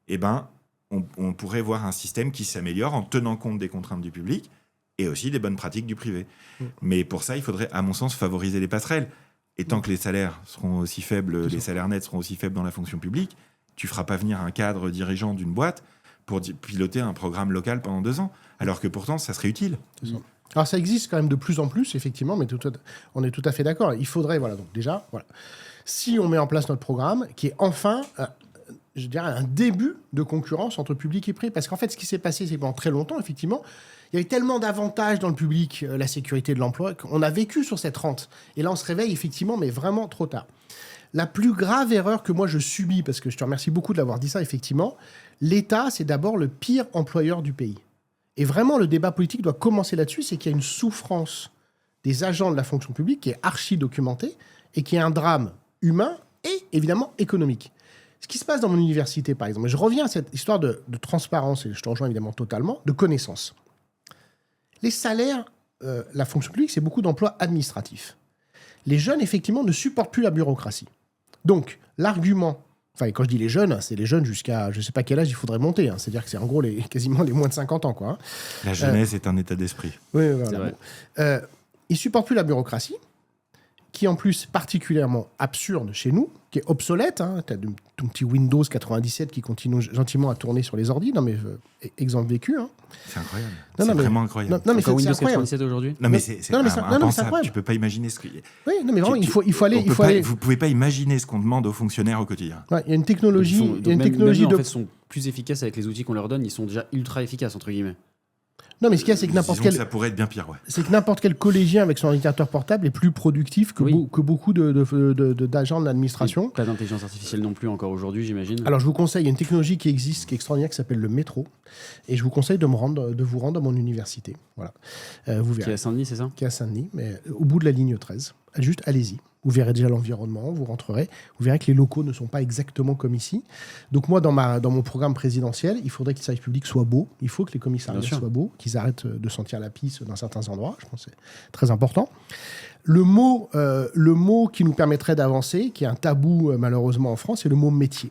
eh ben, on pourrait voir un système qui s'améliore en tenant compte des contraintes du public et aussi des bonnes pratiques du privé. Mais pour ça, il faudrait, à mon sens, favoriser les passerelles. Et tant que les salaires seront aussi faibles, les salaires nets seront aussi faibles dans la fonction publique, tu ne feras pas venir un cadre dirigeant d'une boîte pour piloter un programme local pendant 2 ans, alors que pourtant, ça serait utile. Alors, ça existe quand même de plus en plus, effectivement, mais on est tout à fait d'accord. Il faudrait, donc déjà, si on met en place notre programme, qui est enfin... je dirais, un début de concurrence entre public et privé. Parce qu'en fait, ce qui s'est passé, c'est que pendant très longtemps, effectivement, il y avait tellement d'avantages dans le public, la sécurité de l'emploi, qu'on a vécu sur cette rente. Et là, on se réveille, effectivement, mais vraiment trop tard. La plus grave erreur que moi, je subis, parce que je te remercie beaucoup de l'avoir dit ça, effectivement, l'État, c'est d'abord le pire employeur du pays. Et vraiment, le débat politique doit commencer là-dessus, c'est qu'il y a une souffrance des agents de la fonction publique qui est archi-documentée et qui est un drame humain et, évidemment, économique. Ce qui se passe dans mon université, par exemple, je reviens à cette histoire de transparence, et je te rejoins évidemment totalement, de connaissance. Les salaires, la fonction publique, c'est beaucoup d'emplois administratifs. Les jeunes, effectivement, ne supportent plus la bureaucratie. Donc, l'argument, enfin, quand je dis les jeunes, c'est les jeunes jusqu'à, je ne sais pas quel âge il faudrait monter, c'est-à-dire que c'est en gros quasiment les moins de 50 ans, quoi. La jeunesse est un état d'esprit. Oui, voilà. Ils ne supportent plus la bureaucratie, qui est en plus particulièrement absurde chez nous, qui est obsolète. Tu as ton petit Windows 97 qui continue gentiment à tourner sur les ordi. Non, mais exemple vécu. C'est incroyable. C'est vraiment incroyable. Non, mais c'est Windows incroyable. 97 aujourd'hui. Non, mais c'est impensable. Tu peux pas imaginer ce que... Oui, non, mais vraiment, il faut aller... Vous pouvez pas imaginer ce qu'on demande aux fonctionnaires au quotidien. Il y a une technologie... En fait, sont plus efficaces avec les outils qu'on leur donne. Ils sont déjà ultra efficaces, entre guillemets. Non, mais ce qu'il y a, c'est que n'importe disons quel... ça pourrait être bien pire, ouais. C'est que n'importe quel collégien avec son ordinateur portable est plus productif que, Oui. que beaucoup d'agents de l'administration. Pas d'intelligence artificielle non plus encore aujourd'hui, j'imagine. Alors, je vous conseille, il y a une technologie qui existe, qui est extraordinaire, qui s'appelle le métro. Et je vous conseille de vous rendre à mon université. Voilà. Vous Qui est verrez. à Saint-Denis, c'est ça? Qui est à Saint-Denis, mais au bout de la ligne 13. Juste, allez-y. Vous verrez déjà l'environnement, vous rentrerez. Vous verrez que les locaux ne sont pas exactement comme ici. Donc moi, dans mon programme présidentiel, il faudrait que le service public soit beau. Il faut que les commissariats Bien sûr. soient beaux, qu'ils arrêtent de sentir la pisse dans certains endroits. Je pense que c'est très important. Le mot qui nous permettrait d'avancer, qui est un tabou malheureusement en France, c'est le mot métier.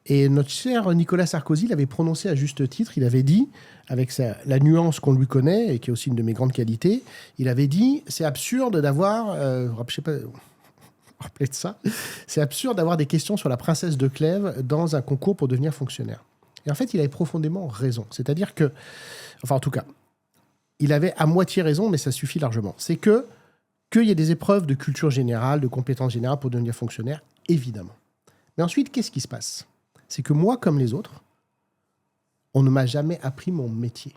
Et notre cher Nicolas Sarkozy l'avait prononcé à juste titre. Il avait dit, avec la nuance qu'on lui connaît, et qui est aussi une de mes grandes qualités, il avait dit, c'est absurde d'avoir... je sais pas... Rappelez de ça. C'est absurde d'avoir des questions sur la princesse de Clèves dans un concours pour devenir fonctionnaire. Et en fait, il avait profondément raison. C'est-à-dire que... Enfin, en tout cas, il avait à moitié raison, mais ça suffit largement. C'est qu'il y ait des épreuves de culture générale, de compétences générales pour devenir fonctionnaire, évidemment. Mais ensuite, qu'est-ce qui se passe ? C'est que moi, comme les autres, on ne m'a jamais appris mon métier.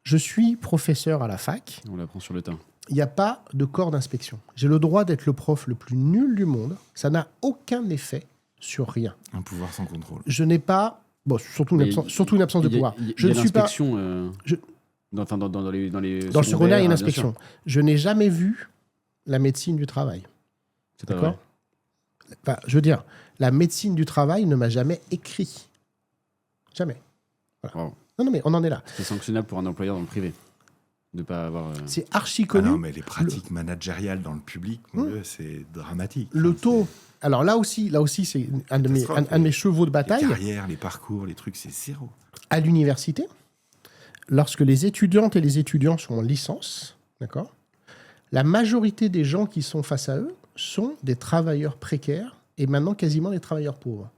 Je suis professeur à la fac. On l'apprend sur le tas. Il n'y a pas de corps d'inspection. J'ai le droit d'être le prof le plus nul du monde. Ça n'a aucun effet sur rien. Un pouvoir sans contrôle. Je n'ai pas... Bon, surtout une absence de pouvoir. Je ne suis pas... je- Dans les Dans le secondaire, il y a une inspection. Je n'ai jamais vu la médecine du travail. C'est pas D'accord vrai. Enfin, je veux dire, la médecine du travail ne m'a jamais écrit. Jamais. Voilà. Wow. Non, mais on en est là. C'est sanctionnable pour un employeur dans le privé. De pas avoir... C'est archi Ah connu. non, mais les pratiques managériales dans le public, c'est dramatique. Le Enfin, taux... Alors là aussi c'est un de mes chevaux de Les bataille. carrières, les parcours, les trucs, c'est zéro. À l'université, lorsque les étudiantes et les étudiants sont en licence, d'accord, la majorité des gens qui sont face à eux sont des travailleurs précaires et maintenant quasiment des travailleurs pauvres.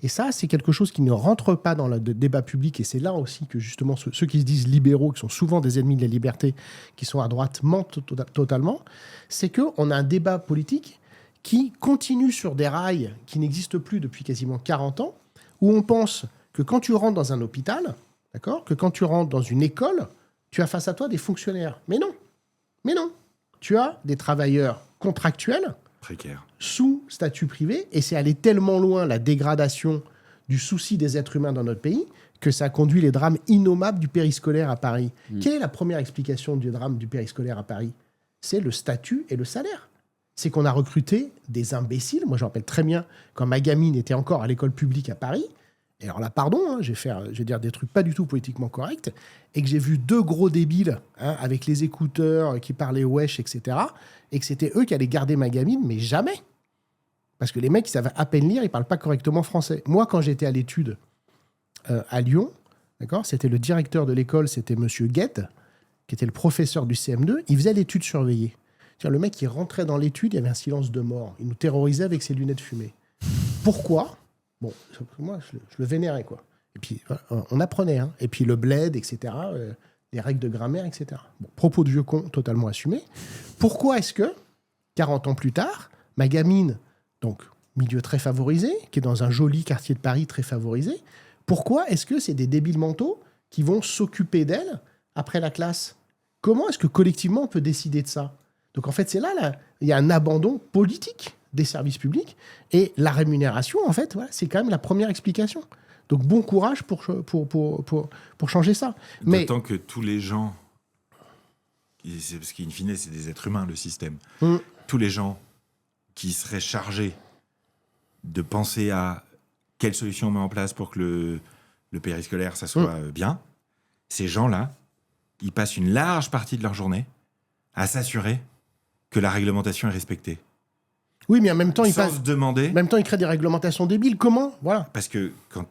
Et ça, c'est quelque chose qui ne rentre pas dans le débat public. Et c'est là aussi que justement ceux qui se disent libéraux, qui sont souvent des ennemis de la liberté, qui sont à droite, mentent totalement. C'est qu'on a un débat politique qui continue sur des rails qui n'existent plus depuis quasiment 40 ans, où on pense que quand tu rentres dans un hôpital, d'accord, que quand tu rentres dans une école, tu as face à toi des fonctionnaires. Mais non. Tu as des travailleurs contractuels Précaire. sous statut privé, et c'est allé tellement loin la dégradation du souci des êtres humains dans notre pays que ça a conduit les drames innommables du périscolaire à Paris. Quelle est la première explication du drame du périscolaire à Paris ? C'est le statut et le salaire. C'est qu'on a recruté des imbéciles. Moi, je me rappelle très bien quand ma gamine était encore à l'école publique à Paris. Et alors là, pardon, je vais dire des trucs pas du tout politiquement corrects, et que j'ai vu deux gros débiles avec les écouteurs qui parlaient wesh, etc., et que c'était eux qui allaient garder ma gamine, mais jamais. Parce que les mecs, ils savaient à peine lire, ils parlent pas correctement français. Moi, quand j'étais à l'étude à Lyon, d'accord, c'était le directeur de l'école, c'était Monsieur Guette, qui était le professeur du CM2, il faisait l'étude surveillée. Le mec, il rentrait dans l'étude, il y avait un silence de mort. Il nous terrorisait avec ses lunettes fumées. Pourquoi ? Bon, moi, je le vénérais, quoi. Et puis, on apprenait, hein. Et puis, le bled, etc., les règles de grammaire, etc. Bon, propos de vieux con, totalement assumé. Pourquoi est-ce que, 40 ans plus tard, ma gamine, donc milieu très favorisé, qui est dans un joli quartier de Paris très favorisé, pourquoi est-ce que c'est des débiles mentaux qui vont s'occuper d'elle après la classe ? Comment est-ce que collectivement on peut décider de ça ? Donc en fait, c'est là, il y a un abandon politique des services publics, et la rémunération, en fait, voilà, c'est quand même la première explication. Donc bon courage pour changer ça. Mais D'autant que tous les gens, parce qu'in fine, c'est des êtres humains, le système, tous les gens qui seraient chargés de penser à quelle solution on met en place pour que le périscolaire, ça soit bien, ces gens-là, ils passent une large partie de leur journée à s'assurer que la réglementation est respectée. oui, mais en même temps, Sans se demander... en même temps, ils créent des réglementations débiles. Comment ? Voilà. Parce que quand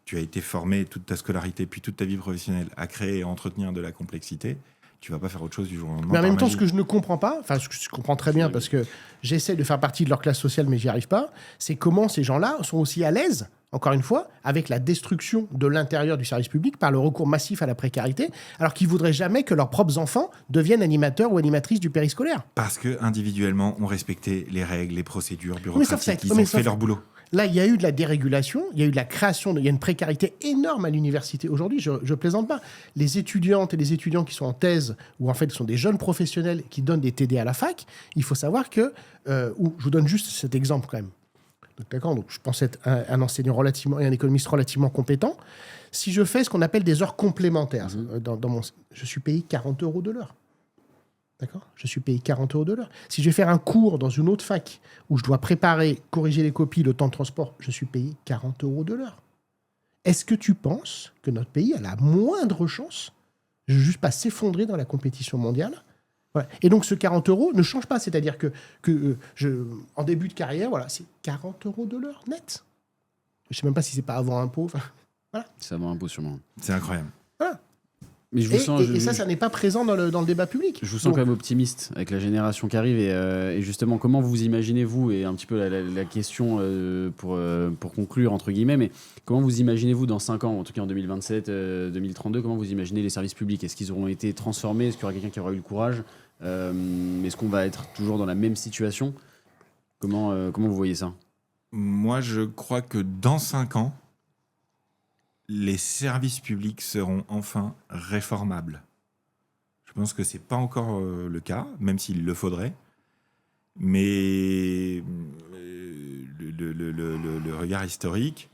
tu as été formé toute ta scolarité, puis toute ta vie professionnelle, à créer et à entretenir de la complexité, tu vas pas faire autre chose du jour au lendemain. Mais en par même temps, magie. ce que je ne comprends pas, enfin, ce que je comprends très bien parce que j'essaie de faire partie de leur classe sociale, mais j'y arrive pas, c'est comment ces gens-là sont aussi à l'aise, encore une fois, avec la destruction de l'intérieur du service public par le recours massif à la précarité, alors qu'ils voudraient jamais que leurs propres enfants deviennent animateurs ou animatrices du périscolaire. Parce que individuellement, on respectait les règles, les procédures Mais sauf bureaucratiques, ça- ils mais ont fait sauf- leur boulot. Là, il y a eu de la dérégulation, il y a eu de la création, il y a une précarité énorme à l'université aujourd'hui, je plaisante pas. Les étudiantes et les étudiants qui sont en thèse, ou en fait qui sont des jeunes professionnels qui donnent des TD à la fac, il faut savoir que, je vous donne juste cet exemple quand même. Donc, d'accord, donc je pense être un enseignant relativement et un économiste relativement compétent. Si je fais ce qu'on appelle des heures complémentaires, je suis payé 40 € de l'heure. D'accord ? Je suis payé 40 € de l'heure. Si je vais faire un cours dans une autre fac où je dois préparer, corriger les copies, le temps de transport, je suis payé 40 € de l'heure. Est-ce que tu penses que notre pays a la moindre chance de juste pas s'effondrer dans la compétition mondiale ? Voilà. Et donc, ce 40 € ne change pas. C'est-à-dire que en début de carrière, voilà, c'est 40 € de l'heure net. Je ne sais même pas si c'est pas avant impôt. Voilà. C'est avant impôt, sûrement. C'est incroyable. Voilà. Mais je vous sens, et ça n'est pas présent dans le débat public. Je vous sens quand même optimiste avec la génération qui arrive. Et justement, comment vous imaginez, vous, et un petit peu la question pour conclure, entre guillemets, mais comment vous imaginez-vous dans 5 ans, en tout cas en 2027, 2032, comment vous imaginez les services publics ? Est-ce qu'ils auront été transformés ? Est-ce qu'il y aura quelqu'un qui aura eu le courage ? Est-ce qu'on va être toujours dans la même situation ? Comment vous voyez ça ? Moi, je crois que dans 5 ans, les services publics seront enfin réformables. Je pense que ce n'est pas encore le cas, même s'il le faudrait. Mais le regard historique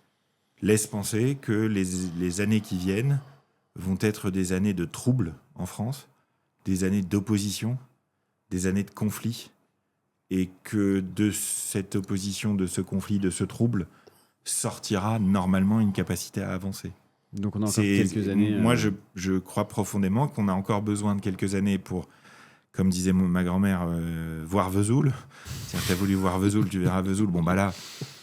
laisse penser que les années qui viennent vont être des années de troubles en France, des années d'opposition, des années de conflit, et que de cette opposition, de ce conflit, de ce trouble, sortira normalement une capacité à avancer. Donc on a encore quelques années. Moi, je crois profondément qu'on a encore besoin de quelques années pour, comme disait ma grand-mère, voir Vesoul. Si tu as voulu voir Vesoul, tu verras Vesoul. Bon, bah là,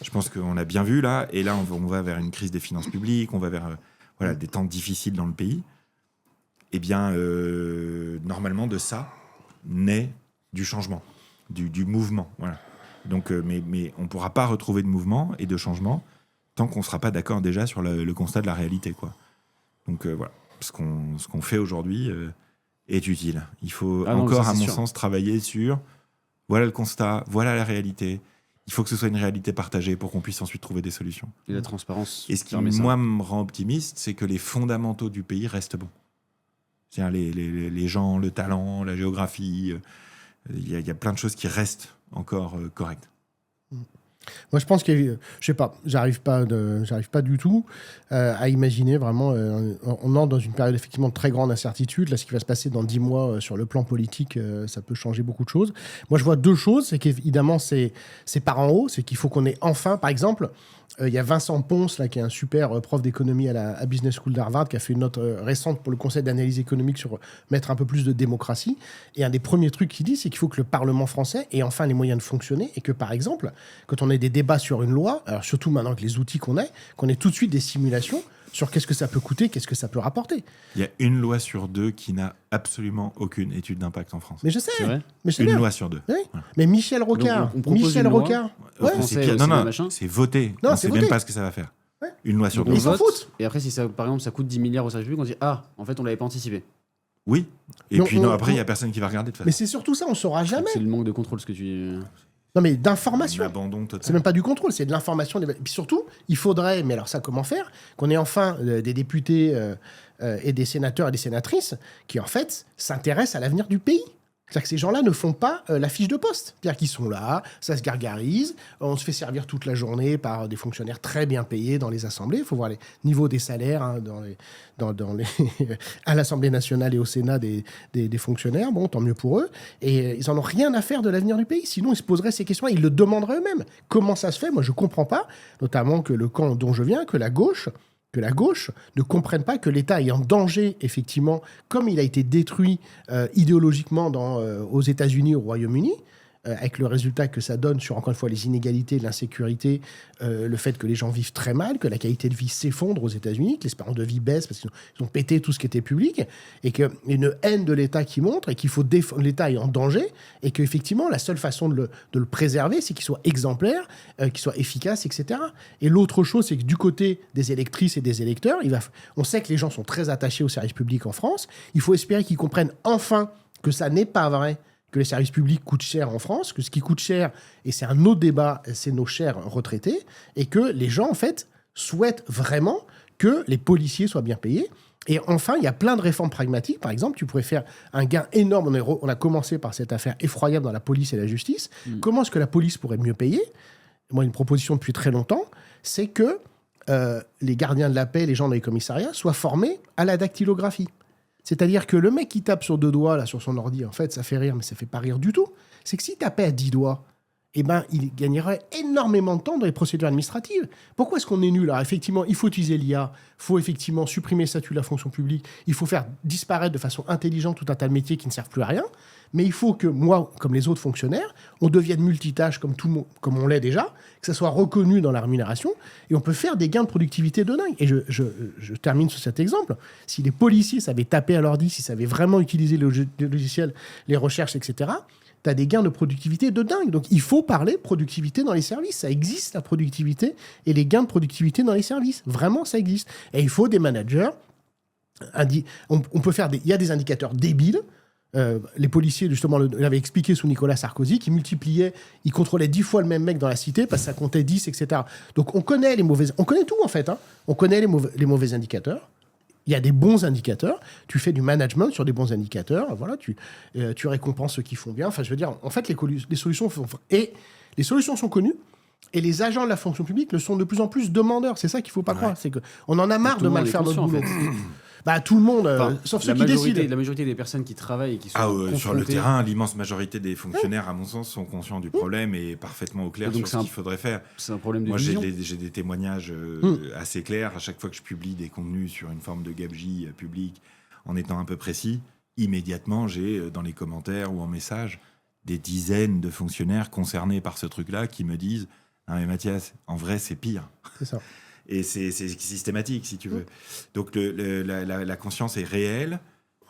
je pense qu'on a bien vu, là. Et là, on va vers une crise des finances publiques, on va vers des temps difficiles dans le pays. Eh bien, normalement, de ça naît du changement, du mouvement. Voilà. Donc, mais on ne pourra pas retrouver de mouvement et de changement tant qu'on ne sera pas d'accord déjà sur le constat de la réalité, quoi. Donc voilà, ce qu'on fait aujourd'hui est utile. Il faut à mon sens, travailler sur voilà le constat, voilà la réalité. Il faut que ce soit une réalité partagée pour qu'on puisse ensuite trouver des solutions. Et la transparence. Et ce qui, moi, me rend optimiste, c'est que les fondamentaux du pays restent bons. C'est-à-dire les gens, le talent, la géographie, il y a plein de choses qui restent encore correctes. Moi, je pense que, je sais pas, j'arrive pas du tout à imaginer vraiment. On entre dans une période effectivement de très grande incertitude. Là, ce qui va se passer dans 10 mois sur le plan politique, ça peut changer beaucoup de choses. Moi, je vois 2 choses. C'est qu'évidemment, c'est par en haut. C'est qu'il faut qu'on ait enfin, par exemple, il y a Vincent Ponce, là, qui est un super prof d'économie à Business School d'Harvard, qui a fait une note récente pour le Conseil d'analyse économique sur mettre un peu plus de démocratie. Et un des premiers trucs qu'il dit, c'est qu'il faut que le Parlement français ait enfin les moyens de fonctionner et que, par exemple, quand on ait des débats sur une loi, alors surtout maintenant avec les outils qu'on ait tout de suite des simulations sur qu'est-ce que ça peut coûter, qu'est-ce que ça peut rapporter. Il y a une loi sur 2 qui n'a absolument aucune étude d'impact en France. Mais je sais. Mais une loi sur 2. Oui. Voilà. Mais Michel Rocard. C'est pire. Non, c'est voté. On ne sait même pas ce que ça va faire. Ouais. Une loi sur 2. Ils s'en foutent. Et après, si ça, par exemple, ça coûte 10 milliards au service public, on dit ah, en fait, on l'avait pas anticipé. Oui. Et puis après, il n'y a personne qui va regarder de toute façon. Mais c'est surtout ça, on ne saura jamais. C'est le manque de contrôle, ce que tu. Non, mais d'information. L'abandon total. C'est même pas du contrôle, c'est de l'information. Et puis surtout, il faudrait, mais alors ça, comment faire ? Qu'on ait enfin des députés et des sénateurs et des sénatrices qui, en fait, s'intéressent à l'avenir du pays. C'est-à-dire que ces gens-là ne font pas la fiche de poste. C'est-à-dire qu'ils sont là, ça se gargarise, on se fait servir toute la journée par des fonctionnaires très bien payés dans les assemblées. Il faut voir les niveaux des salaires à l'Assemblée nationale et au Sénat des fonctionnaires. Bon, tant mieux pour eux. Et ils n'en ont rien à faire de l'avenir du pays. Sinon, ils se poseraient ces questions, ils le demanderaient eux-mêmes. Comment ça se fait ? Moi, je ne comprends pas, notamment que le camp dont je viens, que la gauche ne comprenne pas que l'État est en danger, effectivement, comme il a été détruit idéologiquement aux États-Unis, au Royaume-Uni, avec le résultat que ça donne sur, encore une fois, les inégalités, l'insécurité, le fait que les gens vivent très mal, que la qualité de vie s'effondre aux États-Unis, que l'espérance de vie baisse parce qu'ils ont pété tout ce qui était public, et qu'il y a une haine de l'État qui montre, et qu'il faut défendre, l'État est en danger, et qu'effectivement, la seule façon de le préserver, c'est qu'il soit exemplaire, qu'il soit efficace, etc. Et l'autre chose, c'est que du côté des électrices et des électeurs, on sait que les gens sont très attachés au service public en France, il faut espérer qu'ils comprennent enfin que ça n'est pas vrai, que les services publics coûtent cher en France, que ce qui coûte cher, et c'est un autre débat, c'est nos chers retraités, et que les gens, en fait, souhaitent vraiment que les policiers soient bien payés. Et enfin, il y a plein de réformes pragmatiques. Par exemple, tu pourrais faire un gain énorme. On a commencé par cette affaire effroyable dans la police et la justice. Comment est-ce que la police pourrait mieux payer ? Moi, une proposition depuis très longtemps, c'est que les gardiens de la paix, les gens dans les commissariats, soient formés à la dactylographie. C'est-à-dire que le mec qui tape sur 2 doigts là, sur son ordi, en fait, ça fait rire, mais ça fait pas rire du tout. C'est que s'il tapait à 10 doigts, eh ben, il gagnerait énormément de temps dans les procédures administratives. Pourquoi est-ce qu'on est nul ? Alors, effectivement, il faut utiliser l'IA, il faut effectivement supprimer le statut de la fonction publique, il faut faire disparaître de façon intelligente tout un tas de métiers qui ne servent plus à rien, mais il faut que moi, comme les autres fonctionnaires, on devienne multitâche comme tout le monde, comme on l'est déjà, que ça soit reconnu dans la rémunération, et on peut faire des gains de productivité de dingue. Et je termine sur cet exemple. Si les policiers savaient taper à l'ordi, s'ils savaient vraiment utiliser les logiciels, les recherches, etc., tu as des gains de productivité de dingue. Donc, il faut parler productivité dans les services. Ça existe, la productivité et les gains de productivité dans les services. Vraiment, ça existe. Et il faut des managers. On peut faire il y a des indicateurs débiles. Les policiers, justement, l'avaient expliqué sous Nicolas Sarkozy, qui multipliaient, ils contrôlaient 10 fois le même mec dans la cité parce que ça comptait 10, etc. Donc, on connaît on connaît tout, en fait. Hein. On connaît les mauvais indicateurs. Il y a des bons indicateurs. Tu fais du management sur des bons indicateurs. Voilà, tu récompenses ceux qui font bien. Enfin, je veux dire, en fait, les solutions sont connues. Et les agents de la fonction publique le sont de plus en plus demandeurs. C'est ça qu'il ne faut pas croire. C'est qu'on en a marre de mal faire notre boulot. Bah, tout le monde, sauf ceux qui décident. La majorité des personnes qui travaillent et qui sont sur le terrain, l'immense majorité des fonctionnaires, à mon sens, sont conscients du problème et parfaitement au clair sur ce qu'il faudrait faire. C'est un problème de Moi, vision. j'ai des témoignages assez clairs. À chaque fois que je publie des contenus sur une forme de gabegie publique, en étant un peu précis, immédiatement, j'ai dans les commentaires ou en message des dizaines de fonctionnaires concernés par ce truc-là qui me disent « Non mais Mathias, en vrai, c'est pire. » C'est ça. Et c'est systématique, si tu veux. Donc la conscience est réelle,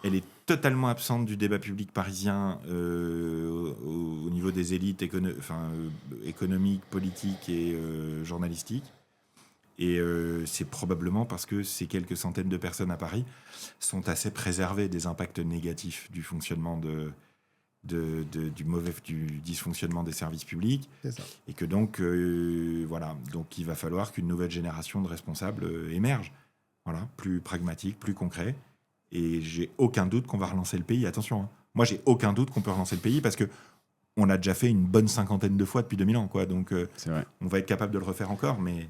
elle est totalement absente du débat public parisien au niveau des élites économiques, politiques et journalistiques. Et c'est probablement parce que ces quelques centaines de personnes à Paris sont assez préservées des impacts négatifs du fonctionnement du dysfonctionnement des services publics. C'est ça. Et que donc, donc il va falloir qu'une nouvelle génération de responsables émerge. Voilà, plus pragmatique, plus concret. Et j'ai aucun doute qu'on va relancer le pays. Attention, hein. Moi, j'ai aucun doute qu'on peut relancer le pays parce que on l'a déjà fait une bonne 50aine de fois depuis 2000 ans. Quoi. Donc, C'est vrai. on va être capable de le refaire encore, mais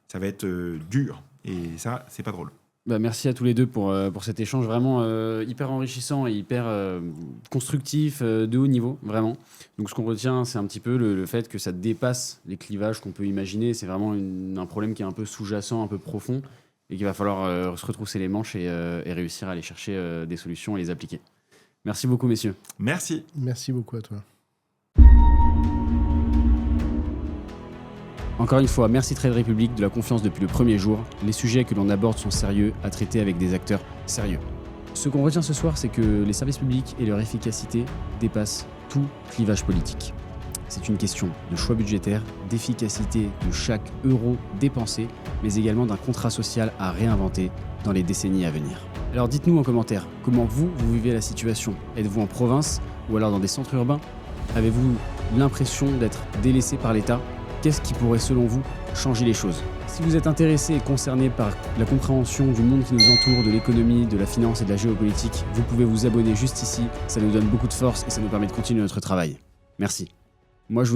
ça va être dur. Et ça, c'est pas drôle. Bah, merci à tous les deux pour cet échange vraiment hyper enrichissant et hyper constructif, de haut niveau, vraiment. Donc ce qu'on retient, c'est un petit peu le fait que ça dépasse les clivages qu'on peut imaginer. C'est vraiment un problème qui est un peu sous-jacent, un peu profond, et qu'il va falloir se retrousser les manches et réussir à aller chercher des solutions et les appliquer. Merci beaucoup, messieurs. Merci. Merci beaucoup à toi. Encore une fois, merci Trade Republic de la confiance depuis le premier jour. Les sujets que l'on aborde sont sérieux, à traiter avec des acteurs sérieux. Ce qu'on retient ce soir, c'est que les services publics et leur efficacité dépassent tout clivage politique. C'est une question de choix budgétaire, d'efficacité de chaque euro dépensé, mais également d'un contrat social à réinventer dans les décennies à venir. Alors dites-nous en commentaire, comment vous vivez la situation ? Êtes-vous en province ou alors dans des centres urbains ? Avez-vous l'impression d'être délaissé par l'État ? Qu'est-ce qui pourrait, selon vous, changer les choses ? Si vous êtes intéressé et concerné par la compréhension du monde qui nous entoure, de l'économie, de la finance et de la géopolitique, vous pouvez vous abonner juste ici. Ça nous donne beaucoup de force et ça nous permet de continuer notre travail. Merci. Moi, je vous dis